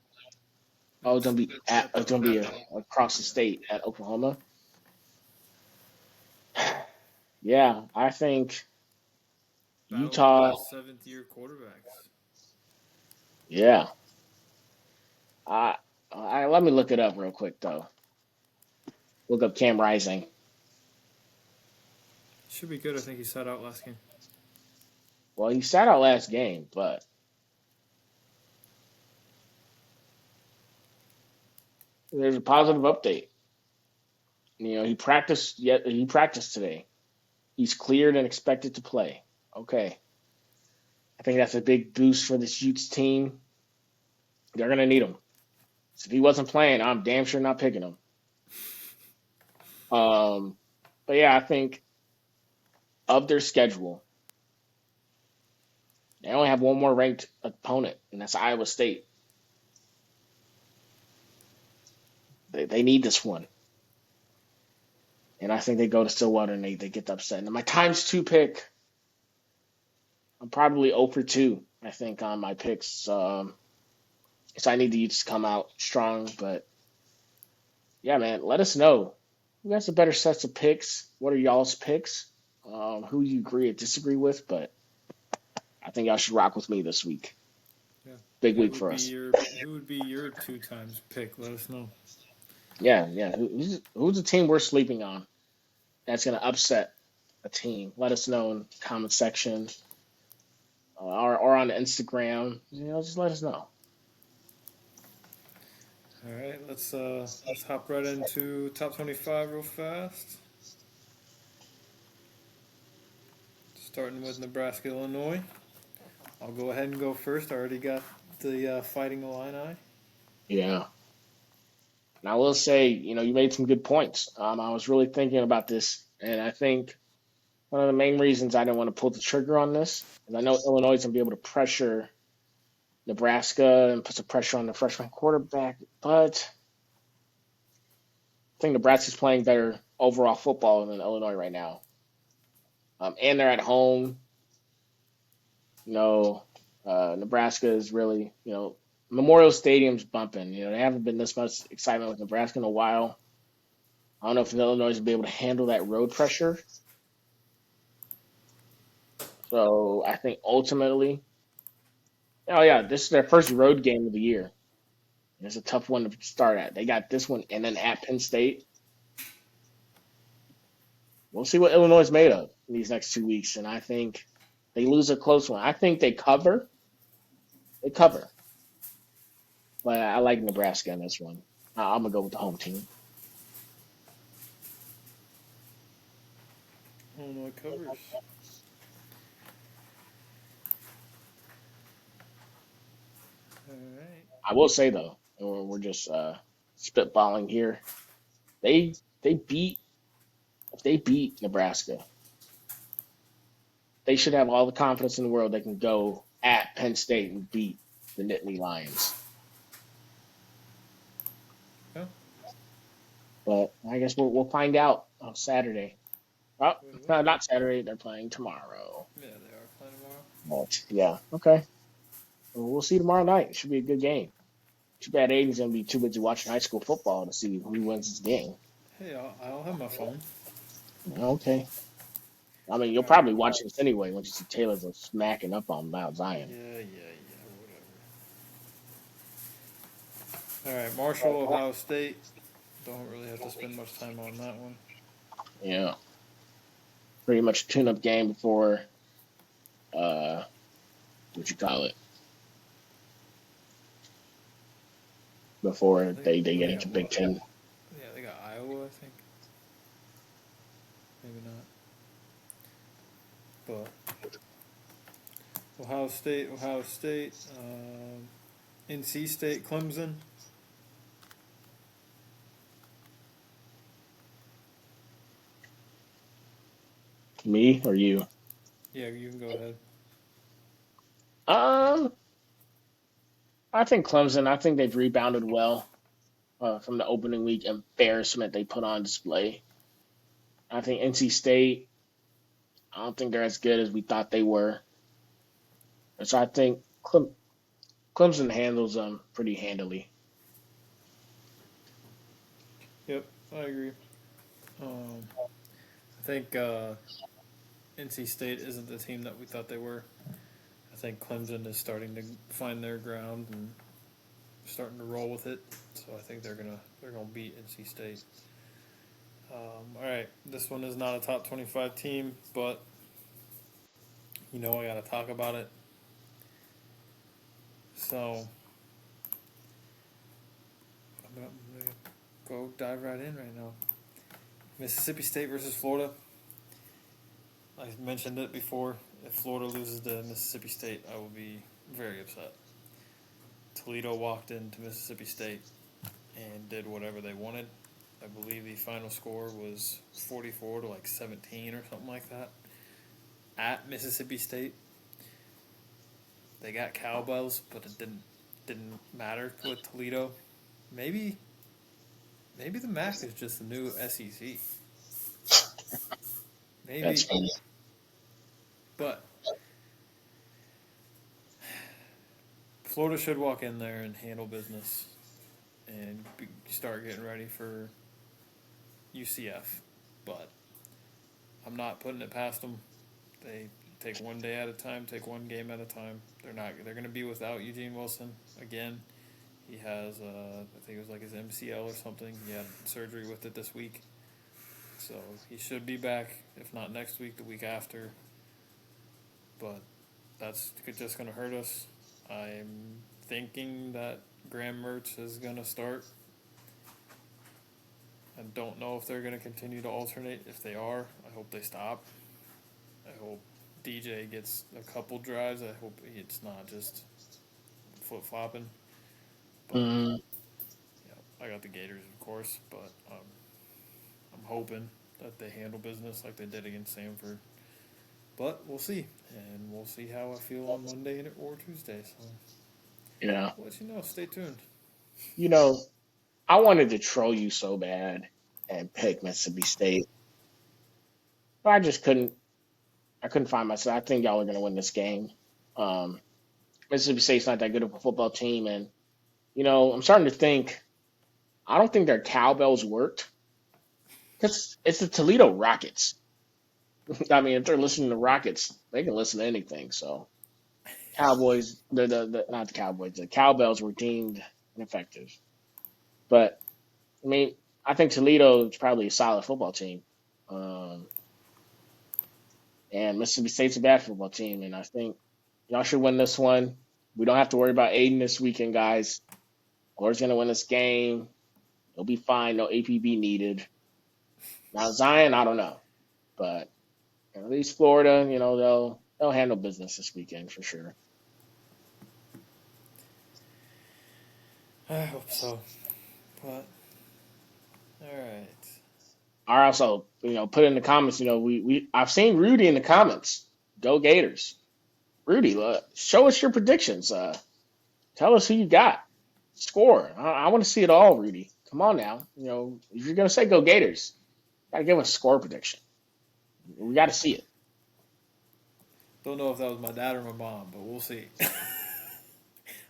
Oh, it's going to be At it's the going to be across the state at Oklahoma. Yeah, I think battle of Utah. the seventh-year quarterbacks. Yeah, I, let me look it up real quick though. Look up Cam Rising. Should be good. I think he sat out last game. Well, he sat out last game, but there's a positive update. He practiced yet he practiced today. He's cleared and expected to play. Okay. I think that's a big boost for this Utes team. They're gonna need him. So if he wasn't playing, I'm damn sure not picking him. Um, but yeah, I think of their schedule, they only have one more ranked opponent, and that's Iowa State. They need this one. And I think they go to Stillwater and they get upset. And my times two pick, I'm probably 0 for 2, I think, on my picks. So I need the Utes to come out strong. But yeah, man, let us know. Who has the better sets of picks? What are y'all's picks? Who you agree or disagree with? But I think y'all should rock with me this week. Yeah. Big week for us. Who would be your 2 times pick? Let us know. Yeah, yeah. Who's the team we're sleeping on that's going to upset a team? Let us know in the comment section or on Instagram. Just let us know. All right, let's hop right into top 25 real fast. Starting with Nebraska, Illinois. I'll go ahead and go first. I already got the Fighting Illini. Yeah. And I will say, you made some good points. I was really thinking about this, and I think one of the main reasons I didn't want to pull the trigger on this is I know Illinois is going to be able to pressure Nebraska and put some pressure on the freshman quarterback, but I think Nebraska's playing better overall football than Illinois right now. And they're at home. You know, Nebraska is really, Memorial Stadium's bumping. They haven't been this much excitement with Nebraska in a while. I don't know if Illinois will be able to handle that road pressure. So I think ultimately, oh yeah, this is their first road game of the year. It's a tough one to start at. They got this one and then at Penn State. We'll see what Illinois is made of in these next 2 weeks. And I think they lose a close one. I think they cover. They cover. But I like Nebraska in this one. I'm going to go with the home team. Illinois covers. All right. I will say, though, we're just spitballing here. They beat, if they beat Nebraska, they should have all the confidence in the world they can go at Penn State and beat the Nittany Lions. Yeah. But I guess we'll find out on Saturday. Oh, Wait, no, what? not Saturday. They're playing tomorrow. Yeah, they are playing tomorrow. But yeah, okay. Well, we'll see tomorrow night. It should be a good game. Too bad Aiden's gonna be too busy watching high school football to see who wins this game. Hey, I'll have my phone. Okay. I mean, you'll All right. probably watch this anyway once you see Taylor go smacking up on Mount Zion. Yeah, whatever. All right, Marshall, Ohio State. Don't really have to spend much time on that one. Yeah. Pretty much a tune-up game before, what you call it, before they get into Big Ten. Yeah, they got Iowa, I think. Maybe not. Ohio State, NC State, Clemson. Me or you? Yeah, you can go ahead. Um, I think Clemson. I think they've rebounded well from the opening week embarrassment they put on display. I think NC State. I don't think they're as good as we thought they were. So I think Clemson handles them pretty handily. Yep, I agree. I think NC State isn't the team that we thought they were. I think Clemson is starting to find their ground and starting to roll with it. So I think they're gonna beat NC State. All right, this one is not a top 25 team, but I got to talk about it. So I'm gonna go dive right in right now. Mississippi State versus Florida. I mentioned it before. If Florida loses to Mississippi State, I will be very upset. Toledo walked into Mississippi State and did whatever they wanted. I believe the final score was 44 to 17 or something like that. At Mississippi State, they got cowbells, but it didn't matter with Toledo. Maybe the MAC is just the new SEC. That's Maybe, funny. but Florida should walk in there and handle business and start getting ready for UCF. But I'm not putting it past them. They take one day at a time, take one game at a time. They're going to be without Eugene Wilson again. He has, I think it was his MCL or something. He had surgery with it this week. So he should be back, if not next week, the week after. But that's just going to hurt us. I'm thinking that Graham Mertz is going to start. I don't know if they're going to continue to alternate. If they are, I hope they stop. I hope DJ gets a couple drives. I hope it's not just flip flopping. But Mm, yeah, I got the Gators, of course. But I'm hoping that they handle business like they did against Samford. But we'll see, and we'll see how I feel on Monday or Tuesday. So yeah. I'll let you know. Stay tuned. You know, I wanted to troll you so bad and pick Mississippi State, but I just couldn't. I couldn't find myself. I think y'all are going to win this game. Um, Mississippi State's not that good of a football team, and I'm starting to think. I don't think their cowbells worked because it's the Toledo Rockets. I mean, if they're listening to Rockets, they can listen to anything. So Cowboys, the not the Cowboys, the cowbells were deemed ineffective. But I mean, I think Toledo is probably a solid football team. Um, and Mississippi State's a bad football team, and I think y'all should win this one. We don't have to worry about Aiden this weekend, guys. Florida's gonna win this game. He'll be fine. No APB needed. Now Zion, I don't know, but at least Florida, they'll handle business this weekend for sure. I hope so. But all right. I also, put in the comments. We I've seen Rudy in the comments. Go Gators, Rudy. Show us your predictions. Tell us who you got. Score. I want to see it all, Rudy. Come on now. If you're gonna say go Gators, gotta give us a score prediction. We got to see it. Don't know if that was my dad or my mom, but we'll see.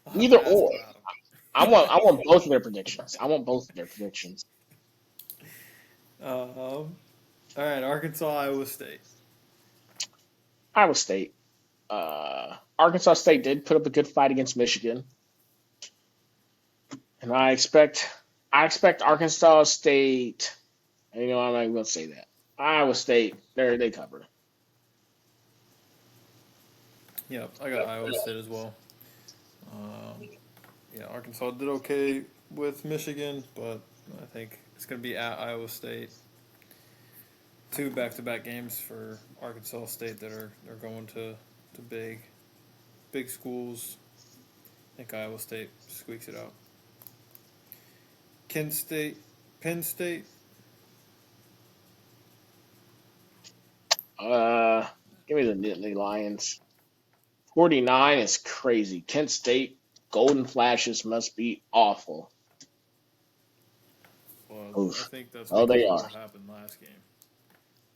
I'll have Either to ask or. about I want both of their predictions. I want both of their predictions. them. All right, Arkansas, Iowa State. Iowa State. Arkansas State did put up a good fight against Michigan, and I expect Arkansas State. And I'm not even gonna say that. Iowa State, they cover. Yep, I got Iowa State as well. Um, yeah, Arkansas did okay with Michigan, but I think it's going to be at Iowa State. Two back-to-back games for Arkansas State that are going to big. big schools. I think Iowa State squeaks it out. Kent State, Penn State. Uh, Give me the Nittany Lions. 49 is crazy. Kent State, Golden Flashes must be awful. Well, I Oof. think that's Oh, because they of are. what happened last game.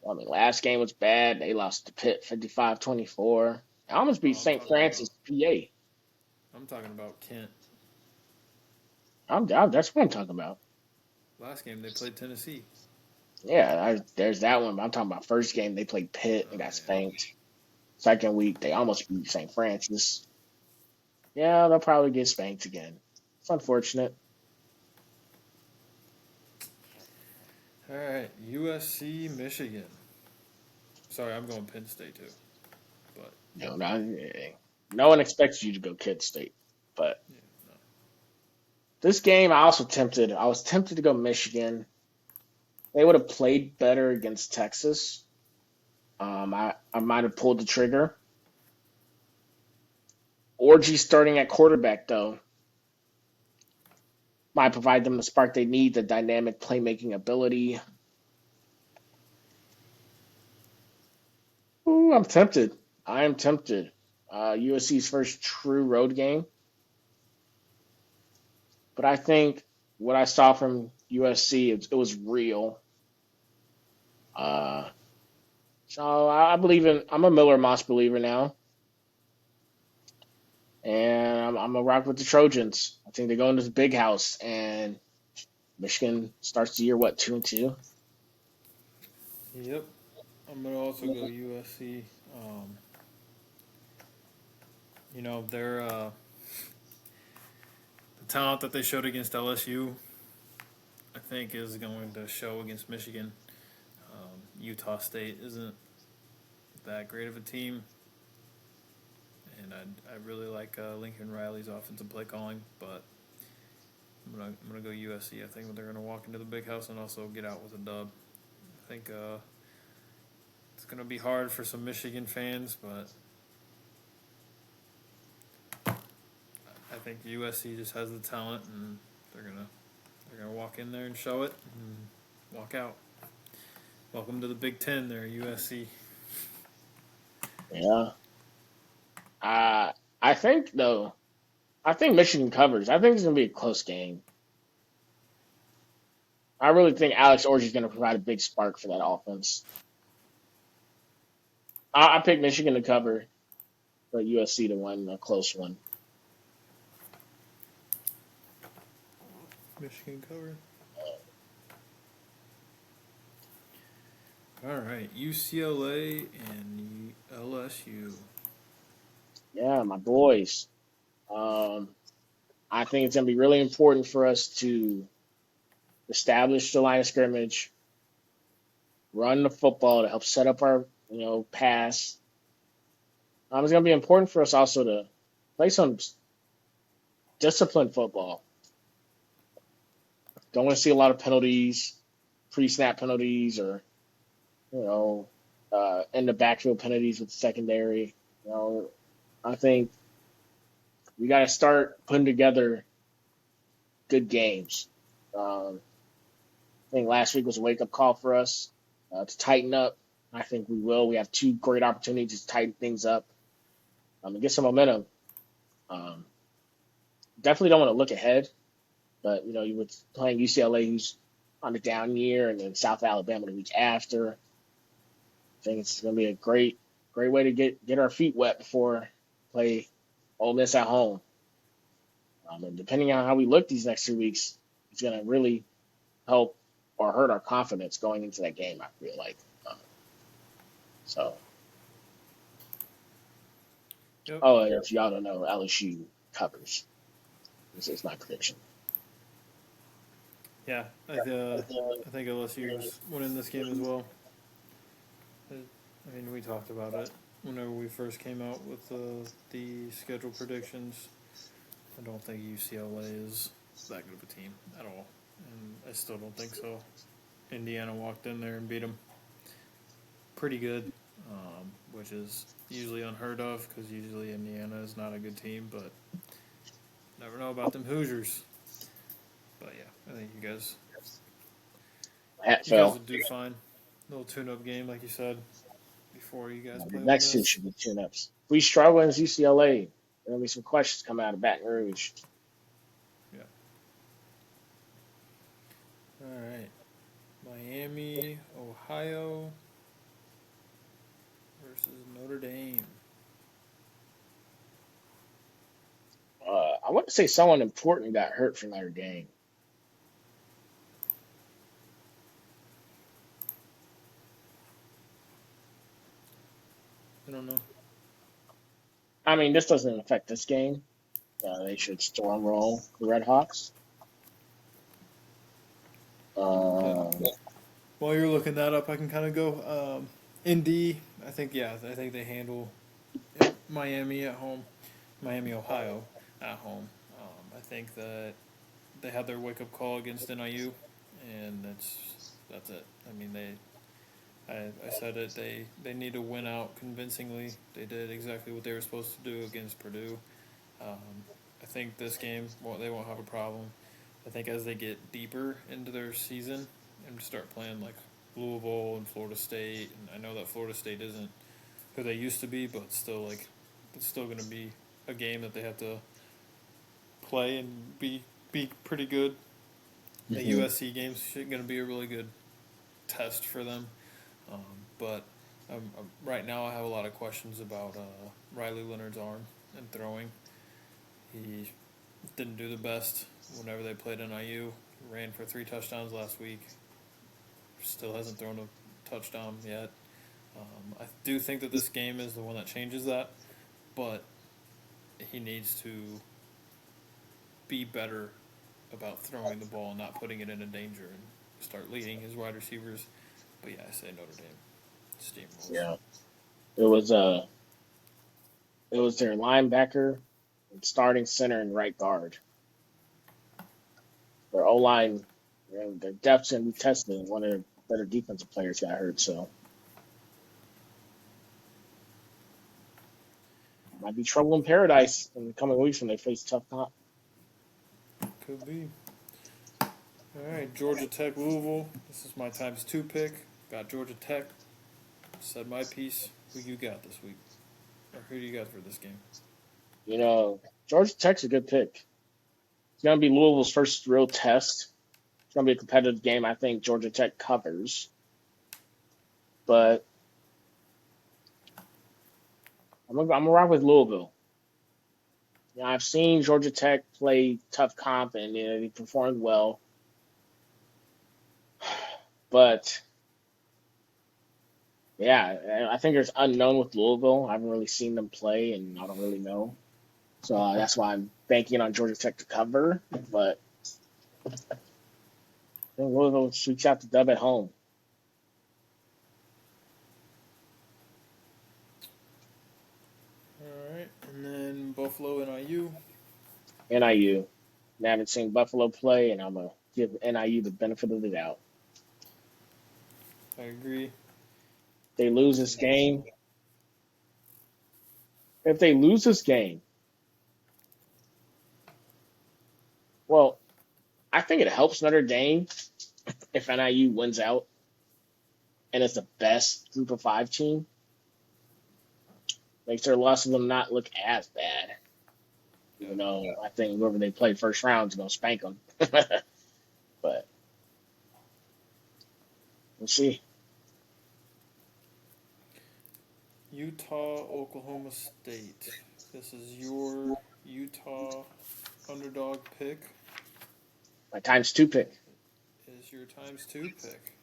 I mean, last game was bad. They lost to Pitt 55-24. I almost Oh, beat St. Francis, PA. I'm talking about Kent. That's what I'm talking about. Last game they played Tennessee. Yeah, there's that one. But I'm talking about first game. They played Pitt and Oh got yeah. spanked. Second week, they almost beat St. Francis. Yeah, they'll probably get spanked again. It's unfortunate. All right, USC, Michigan. Sorry, I'm going Penn State too. But No one expects you to go Kid State. But yeah, no. this game, I was tempted to go Michigan. They would have played better against Texas. I might have pulled the trigger. Orgy starting at quarterback, though, might provide them the spark they need, the dynamic playmaking ability. Ooh, I'm tempted. I am tempted. USC's first true road game. But I think what I saw from USC, it was real. Uh, so I believe I'm a Miller Moss believer now. And I'm going to rock with the Trojans. I think they go into the big house, and Michigan starts the year, what, 2-2? Yep. I'm gonna also go USC. Um, their the talent that they showed against LSU, I think, is going to show against Michigan. Utah State isn't that great of a team, and I really like Lincoln Riley's offensive play calling, but I'm gonna go USC. I think they're gonna walk into the big house and also get out with a dub. I think it's gonna be hard for some Michigan fans, but I think USC just has the talent, and they're gonna walk in there and show it and walk out. Welcome to the Big Ten, there, USC. Yeah. Uh, I think, though, I think Michigan covers. I think it's going to be a close game. I really think Alex Orji is going to provide a big spark for that offense. I picked Michigan to cover, but USC to win a close one. Michigan covered. All right, UCLA and LSU. Yeah, my boys. Um, I think it's going to be really important for us to establish the line of scrimmage, run the football to help set up our pass. It's going to be important for us also to play some disciplined football. Don't want to see a lot of penalties, pre-snap penalties, or in the backfield penalties with the secondary. I think we got to start putting together good games. I think last week was a wake up call for us to tighten up. I think we will. We have two great opportunities to tighten things up and get some momentum. Um, Definitely don't want to look ahead, but you were playing UCLA, who's on the down year, and then South Alabama the week after. I think it's going to be a great way to get our feet wet before play Ole Miss at home. And depending on how we look these next 2 weeks, it's going to really help or hurt our confidence going into that game. I feel like so. Yep. Oh, and if y'all don't know, LSU covers. This is my prediction. Yeah, I think LSU's winning this game as well. I mean, we talked about it whenever we first came out with the schedule predictions. I don't think UCLA is that good of a team at all, and I still don't think so. Indiana walked in there and beat them pretty good. which is usually unheard of because usually Indiana is not a good team, but never know about them Hoosiers. But yeah, I think Hat you guys fell. would do fine. Little tune-up game, like you said, before you guys The play Ole next two Miss. should be tune-ups. If we struggle against UCLA, there'll be some questions coming out of Baton Rouge. Yeah. All right. Miami, Ohio versus Notre Dame. I want to say someone important got hurt from their game. I don't know. I mean, this doesn't affect this game. They should storm roll the Red Hawks. Yeah. Um, While you're looking that up, I can kind of go. Indy, I think they handle Miami at home, Miami, Ohio at home. I think that they had their wake up call against NIU, and that's it. I mean, I said it. They need to win out convincingly. They did exactly what they were supposed to do against Purdue. Um, I think this game, well, they won't have a problem. I think as they get deeper into their season and start playing like Louisville and Florida State, and I know that Florida State isn't who they used to be, but still it's still going to be a game that they have to play and be pretty good. The mhm. USC game's going to be a really good test for them, um, but right now I have a lot of questions about Riley Leonard's arm and throwing. He didn't do the best whenever they played NIU. Ran for 3 touchdowns last week. Still hasn't thrown a touchdown yet. I do think that this game is the one that changes that, but he needs to be better about throwing the ball and not putting it into danger and start leading his wide receivers. But yeah, I say Notre Dame steamrolls. Yeah, it was it was their linebacker, and starting center, and right guard. Their O line, their depth's gonna be tested. And one of their better defensive players got hurt, so might be trouble in paradise in the coming weeks when they face tough comp. Could be. All right, Georgia Tech, Louisville. This is my times two pick. Got Georgia Tech. Said my piece. Who you got this week? Or who do you got for this game? Georgia Tech's a good pick. It's gonna be Louisville's first real test. It's gonna be a competitive game. I think Georgia Tech covers, but I'm gonna rock with Louisville. I've seen Georgia Tech play tough comp and they performed well, but yeah, I think there's unknown with Louisville. I haven't really seen them play, and I don't really know. So that's why I'm banking on Georgia Tech to cover. But I think Louisville shoots out the dub at home. All right, and then Buffalo and IU. NIU. I haven't seen Buffalo play, and I'm gonna give NIU the benefit of the doubt. I agree. They lose this game. If they lose this game, well, I think it helps Notre Dame if NIU wins out and it's the best Group of Five team. Makes their loss of them not look as bad. Yeah. Even though I think whoever they play first round is gonna spank them. But we'll see. Utah, Oklahoma State. This is your Utah underdog pick. My times two pick. Is your times two pick.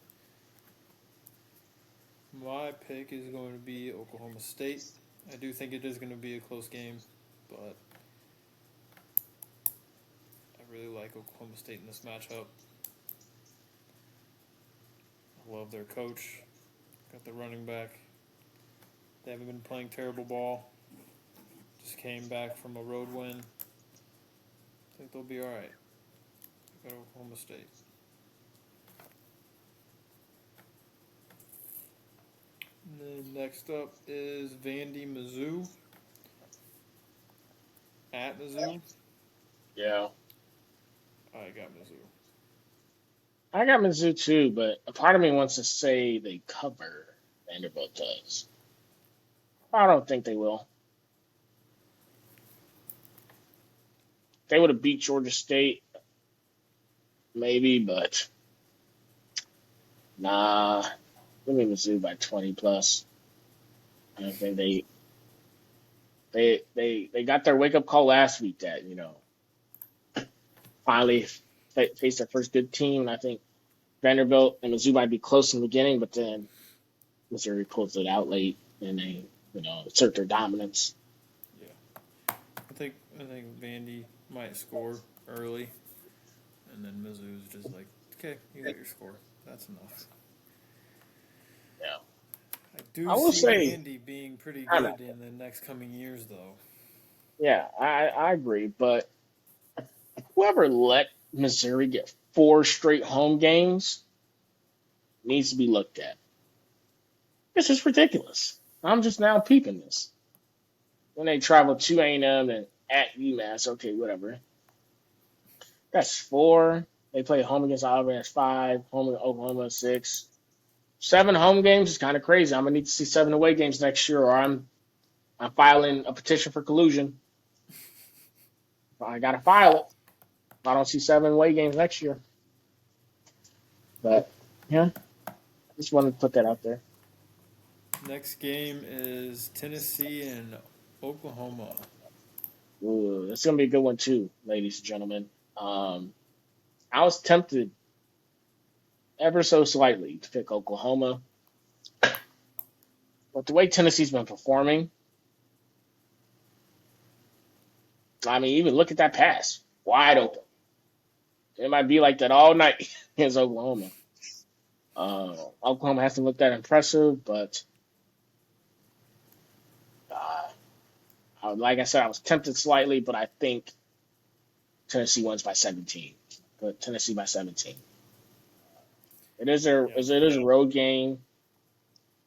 My pick is going to be Oklahoma State. I do think it is going to be a close game, but I really like Oklahoma State in this matchup. I love their coach. Got the running back. They haven't been playing terrible ball. Just came back from a road win. I think they'll be all right. Got Oklahoma State. And then next up is Vandy Mizzou at Mizzou. Yeah. I got Mizzou. I got Mizzou too, but a part of me wants to say they cover. Vanderbilt does. I don't think they will. They would have beat Georgia State, maybe, but nah. Give me Mizzou by 20 plus. I think they got their wake up call last week that finally faced their first good team. And I think Vanderbilt and Mizzou might be close in the beginning, but then Missouri pulls it out late and they assert their dominance. Yeah, I think Vandy might score early, and then Mizzou's just like, okay, you got your score. That's enough. Yeah, I do I will see say Vandy being pretty I know. good in the next coming years, though. Yeah, I agree, but whoever let Missouri get four straight home games needs to be looked at. This is ridiculous. I'm just now peeping this. When they travel to A&M and at UMass, okay, whatever. That's four. They play home against Auburn. That's five. Home against Oklahoma. Six. Seven home games is kind of crazy. I'm gonna need to see seven away games next year, or I'm filing a petition for collusion. I gotta file it. If I don't see seven away games next year. But yeah, just wanted to put that out there. Next game is Tennessee and Oklahoma. Ooh, that's gonna be a good one too, ladies and gentlemen. Um, I was tempted ever so slightly to pick Oklahoma, but the way Tennessee's been performing, I mean, even look at that pass, wide open. It might be like that all night against Oklahoma. Oklahoma hasn't looked that impressive, but uh, like I said, I was tempted slightly, but I think Tennessee wins by 17. But Tennessee by 17. Yeah, It is a road game.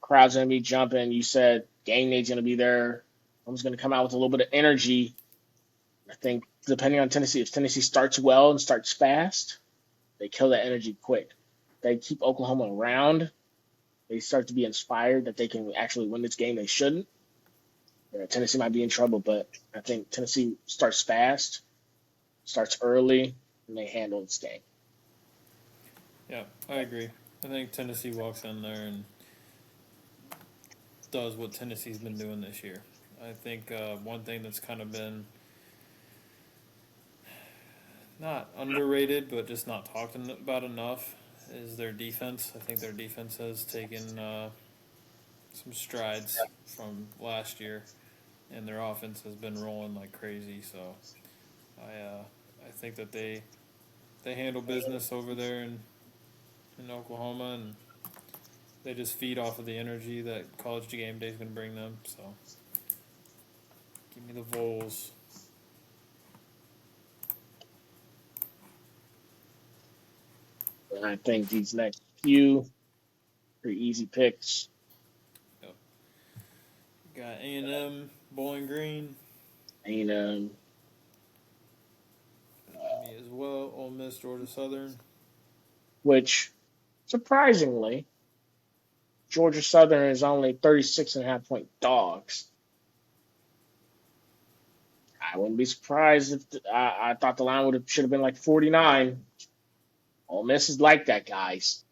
Crowd's gonna be jumping. You said game day's gonna be there. I'm just gonna come out with a little bit of energy. I think depending on Tennessee, if Tennessee starts well and starts fast, they kill that energy quick. They keep Oklahoma around. They start to be inspired that they can actually win this game. They shouldn't. Tennessee might be in trouble, but I think Tennessee starts fast, starts early, and they handle this game. yeah, I agree. I think Tennessee walks in there and does what Tennessee's been doing this year. I think one thing that's kind of been not underrated, but just not talked about enough is their defense. I think their defense has taken some strides from last year, and their offense has been rolling like crazy. So I think that they handle business over there in Oklahoma, and they just feed off of the energy that College Game Day is going to bring them. So give me the Vols. And I think these next few pretty easy picks. Yep. Got A&M, Bowling Green. And Me as well. Ole Miss, Georgia Southern. which surprisingly, Georgia Southern is only 36.5 point dogs. I wouldn't be surprised if I thought the line should have been like 49. Ole Miss is like that, guys.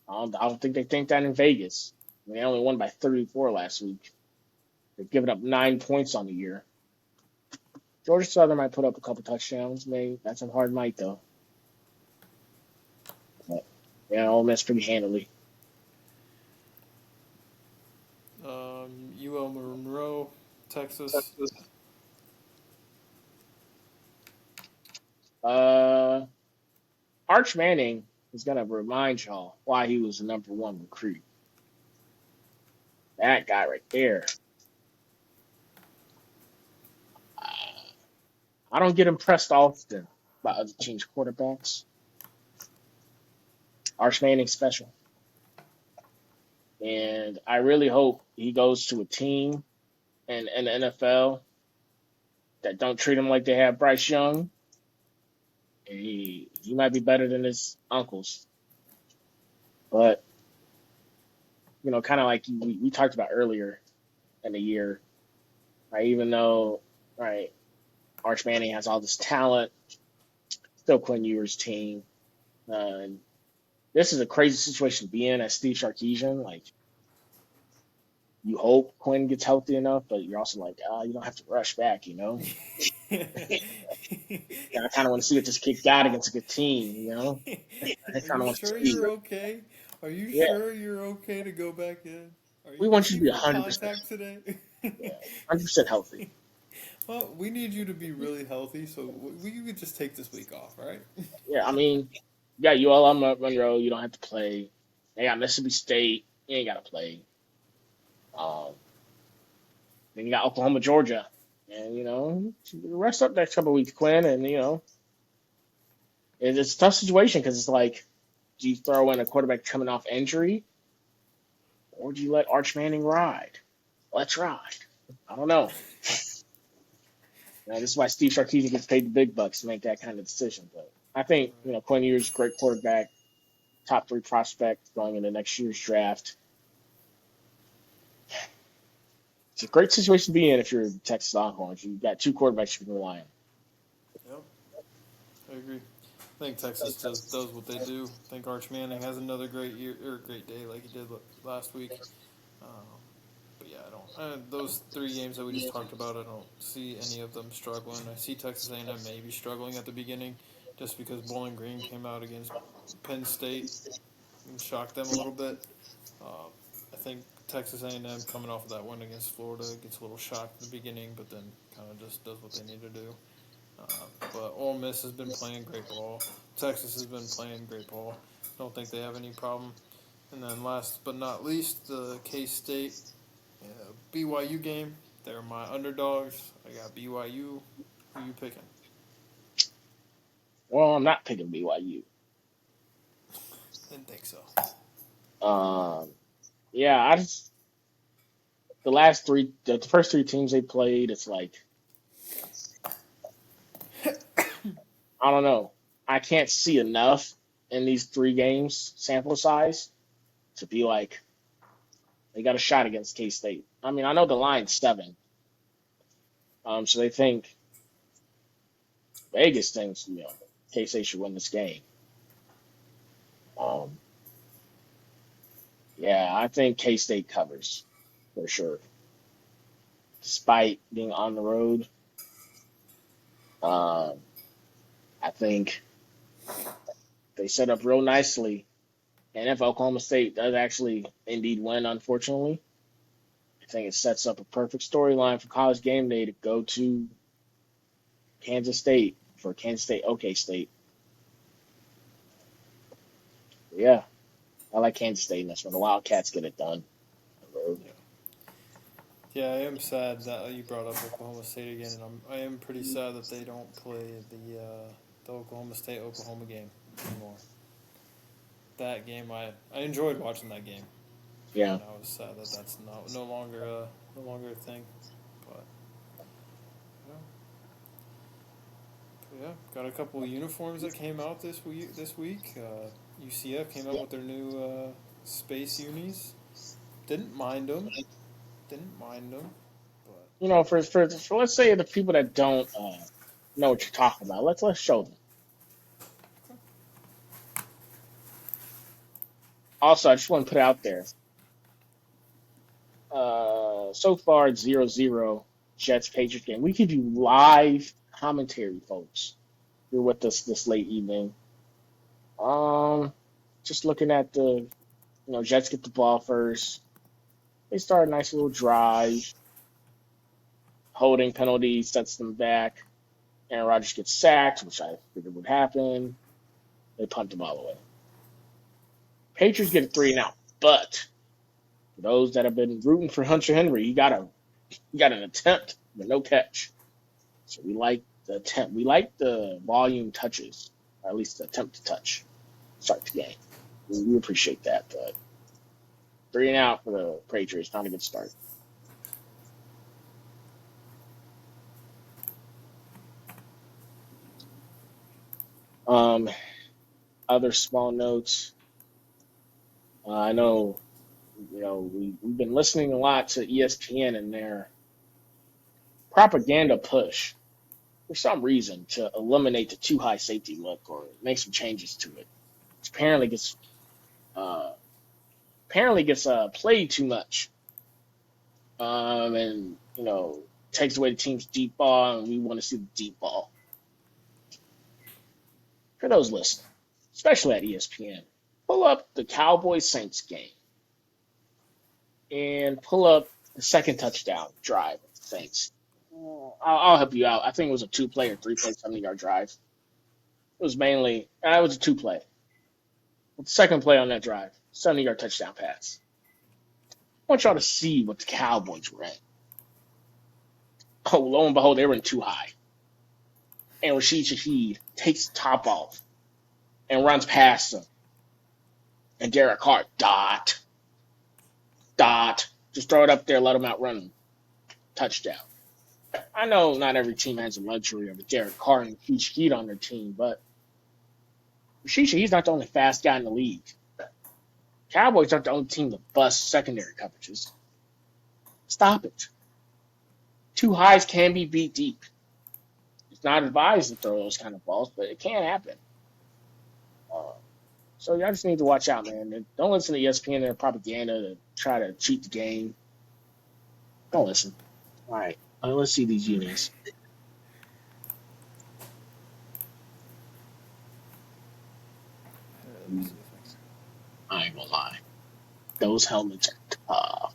I don't think they think that in Vegas. I mean, they only won by 34 last week. They've given up 9 points on the year. Georgia Southern might put up a couple touchdowns. Maybe that's a hard night though. But yeah, Ole Miss pretty handily. UL Monroe, Texas. Uh, Arch Manning is gonna remind y'all why he was the number one recruit. That guy right there. I don't get impressed often by other teams' quarterbacks. Arch Manning special. And I really hope he goes to a team in the NFL that don't treat him like they have Bryce Young. And he might be better than his uncles. But, kind of like we talked about earlier in the year, right? Even though, right, Arch Manning has all this talent, still Quinn Ewers' team. And this is a crazy situation to be in as Steve Sarkisian. Like, you hope Quinn gets healthy enough, but you're also like, you don't have to rush back. I kind of want to see what this kid got against a good team. I Are kind of you want to sure see. you're okay? Are you Yeah, sure you're okay to go back in? we Was want you he to be full 100%. contact today? Yeah, 100% healthy. Well, we need you to be really healthy, so we could just take this week off, right? Yeah, I mean, you got ULM Monroe. You don't have to play. They got Mississippi State. You ain't got to play. Um, then you got Oklahoma, Georgia, and rest up next couple of weeks, Quinn. And it's a tough situation because it's like, do you throw in a quarterback coming off injury, or do you let Arch Manning ride? Let's ride. I don't know. This is why Steve Sarkisian gets paid the big bucks to make that kind of decision. But I think Quinn Ewers, great quarterback, top 3 prospect going into next year's draft. It's a great situation to be in if you're the Texas Longhorns. You've got 2 quarterbacks you can rely on. Yep, I agree. I think Texas just does what they do. I think Arch Manning has another great year or great day like he did last week. Um, but yeah, I don't. Those 3 games that we just talked about, I don't see any of them struggling. I see Texas A&M maybe struggling at the beginning, just because Bowling Green came out against Penn State and shocked them a little bit. I think Texas A&M coming off of that win against Florida gets a little shocked at the beginning, but then kind of just does what they need to do. But Ole Miss has been playing great ball. Texas has been playing great ball. Don't think they have any problem. And then last but not least, the K-State BYU game. They're my underdogs. I got BYU. Who you picking? Well, I'm not picking BYU. Didn't think so. Yeah, the first 3 teams they played, it's like, I don't know. I can't see enough in these 3 games sample size to be like they got a shot against K State. I mean, I know the line's 7, so they think Vegas thinks K State should win this game. Um, yeah, I think K State covers for sure, despite being on the road. Um, I think they set up real nicely. And if Oklahoma State does actually indeed win, unfortunately, I think it sets up a perfect storyline for College Game Day to go to Kansas State for Kansas State, OK State. Yeah, I like Kansas State, and that's when the Wildcats get it done. Yeah. Yeah, I am sad that you brought up Oklahoma State again, and I am pretty sad that they don't play the Oklahoma State Oklahoma game anymore. That game, I enjoyed watching that game, Yeah, and I was sad that that's no longer a thing. But yeah, yeah, got a couple of uniforms that came out this week. UCF came out with their new space unis. Didn't mind them. Didn't mind them. But for let's say the people that don't know what you're talking about, let's show them. Also, I just want to put it out there. So far it's 0-0 Jets Patriots game. We give you live commentary, folks. You're with us this late evening. Um, just looking at Jets get the ball first. They start a nice little drive. Holding penalty sets them back. Aaron Rodgers gets sacked, which I figured would happen. They punt the ball away. Patriots get a 3 and out, but for those that have been rooting for Hunter Henry, he got an attempt but no catch. So we like the attempt. We like the volume touches, or at least the attempt to touch. Start the game. We appreciate that, but Three and out for the Patriots. Not a good start. Um, Other small notes. I know, we've been listening a lot to ESPN and their propaganda push for some reason to eliminate the too high safety look or make some changes to it. Which uh, apparently gets played too much, and takes away the team's deep ball, and we want to see the deep ball. For those listening, especially at ESPN, pull up the Cowboys Saints game and pull up the second touchdown drive of the Saints. I'll help you out. I think it was a two-play or three-play 70-yard drive. It was mainly, it was a two-play. The second play on that drive, 70-yard touchdown pass. I want y'all to see what the Cowboys were at. Oh, lo and behold, they were in too high. And Rashid Shaheed takes the top off and runs past them. And Derek Carr, dot. Just throw it up there, let him outrun him. Touchdown. I know not every team has the luxury of a Derek Carr and Rashid Shaheed on their team, but Rashid Shaheed's not the only fast guy in the league. Cowboys aren't the only team to bust secondary coverages. Stop it. Too highs can be beat deep. It's not advised to throw those kind of balls, but it can happen. So y'all just need to watch out, man. Don't listen to ESPN and their propaganda to try to cheat the game. Don't listen. All right, let's see these unis. I ain't gonna lie. Those helmets are tough.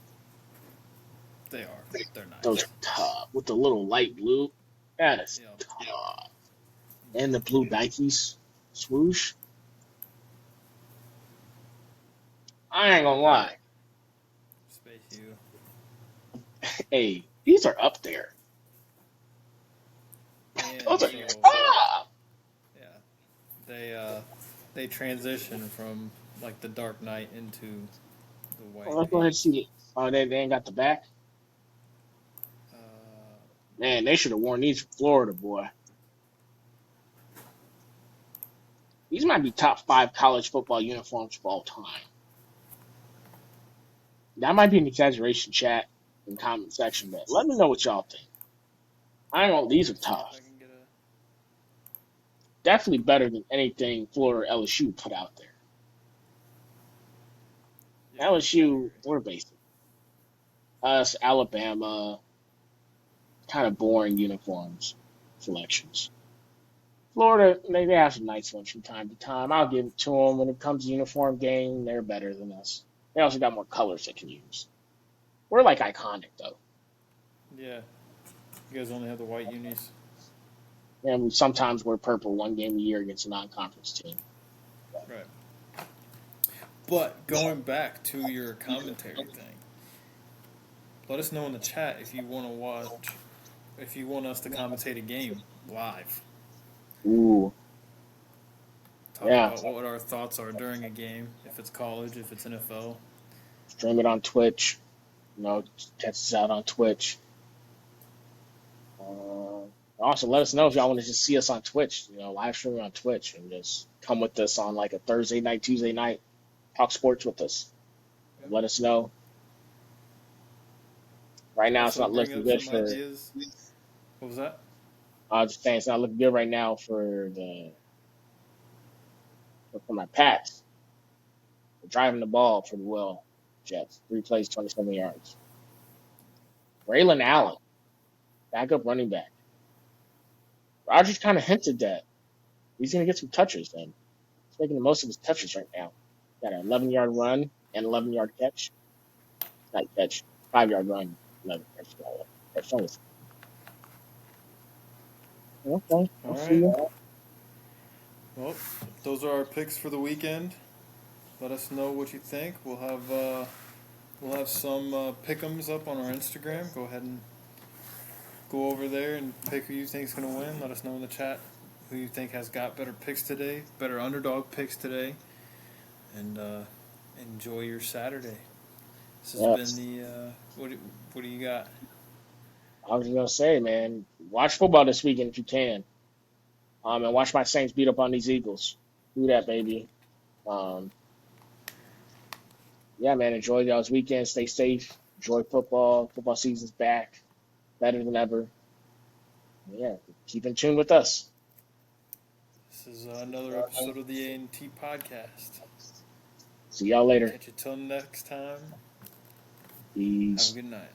They are. They're Those nice. are tough. With the little light blue. That is Yep. tough. And the blue Nikes swoosh. I ain't gonna lie. Space U. Hey, these are up there. And Those are so tough. yeah, they transition from like the Dark Knight into the white Let's go ahead paint. and see it. Oh, they ain't got the back. Uh, Man, they should have worn these for Florida, boy. These might be top five college football uniforms of all time. That might be an exaggeration, chat in the comment section, but let me know what y'all think. I don't know, these are let's see if tough. I can get a. Definitely better than anything Florida or LSU put out there. Yeah, I LSU, agree. we're basic. Us, Alabama, kind of boring uniforms selections. Florida, they have some nice ones from time to time. I'll give it to them. When it comes to uniform game, they're better than us. They also got more colors they can use. We're like iconic though, Yeah, you guys only have the white unis. and we sometimes wear purple one game a year against a non-conference team. Right. But going back to your commentary thing, let us know in the chat if you want to watch, if you want us to commentate a game live. Ooh, Talk yeah. about what our thoughts are during a game, if it's college, if it's NFL. Stream it on Twitch. Catch us out on Twitch. Also, let us know if y'all want to just see us on Twitch. Live streaming on Twitch, and just come with us on like a Thursday night, Tuesday night. Talk sports with us. Yep. Let us know. Right now, it's Also, not bring looking up good some for. ideas. What was that? Just saying, it's not looking good right now for my Pats. They're driving the ball pretty well. Jets 3 plays, 27 yards. Braylon Allen, backup running back. Rogers kind of hinted that he's going to get some touches. Then he's making the most of his touches right now. Got an 11-yard run and 11-yard catch. Not catch, 5-yard run, 11 catch. Okay, All I'll see right. you. Well, those are our picks for the weekend. Let us know what you think. We'll have some pick'ems up on our Instagram. Go ahead and go over there and pick who you think is going to win. Let us know in the chat who you think has got better picks today, better underdog picks today, and enjoy your Saturday. This has Yeah. been the what do you got? I was just gonna say, man, watch football this weekend if you can. And watch my Saints beat up on these Eagles. Do that, baby. Um, yeah, man, enjoy y'all's weekend. Stay safe. Enjoy football. Football season's back, better than ever. Yeah, keep in tune with us. This is another episode of the A&T podcast. See y'all later. Catch you till next time. Have a Peace. good night.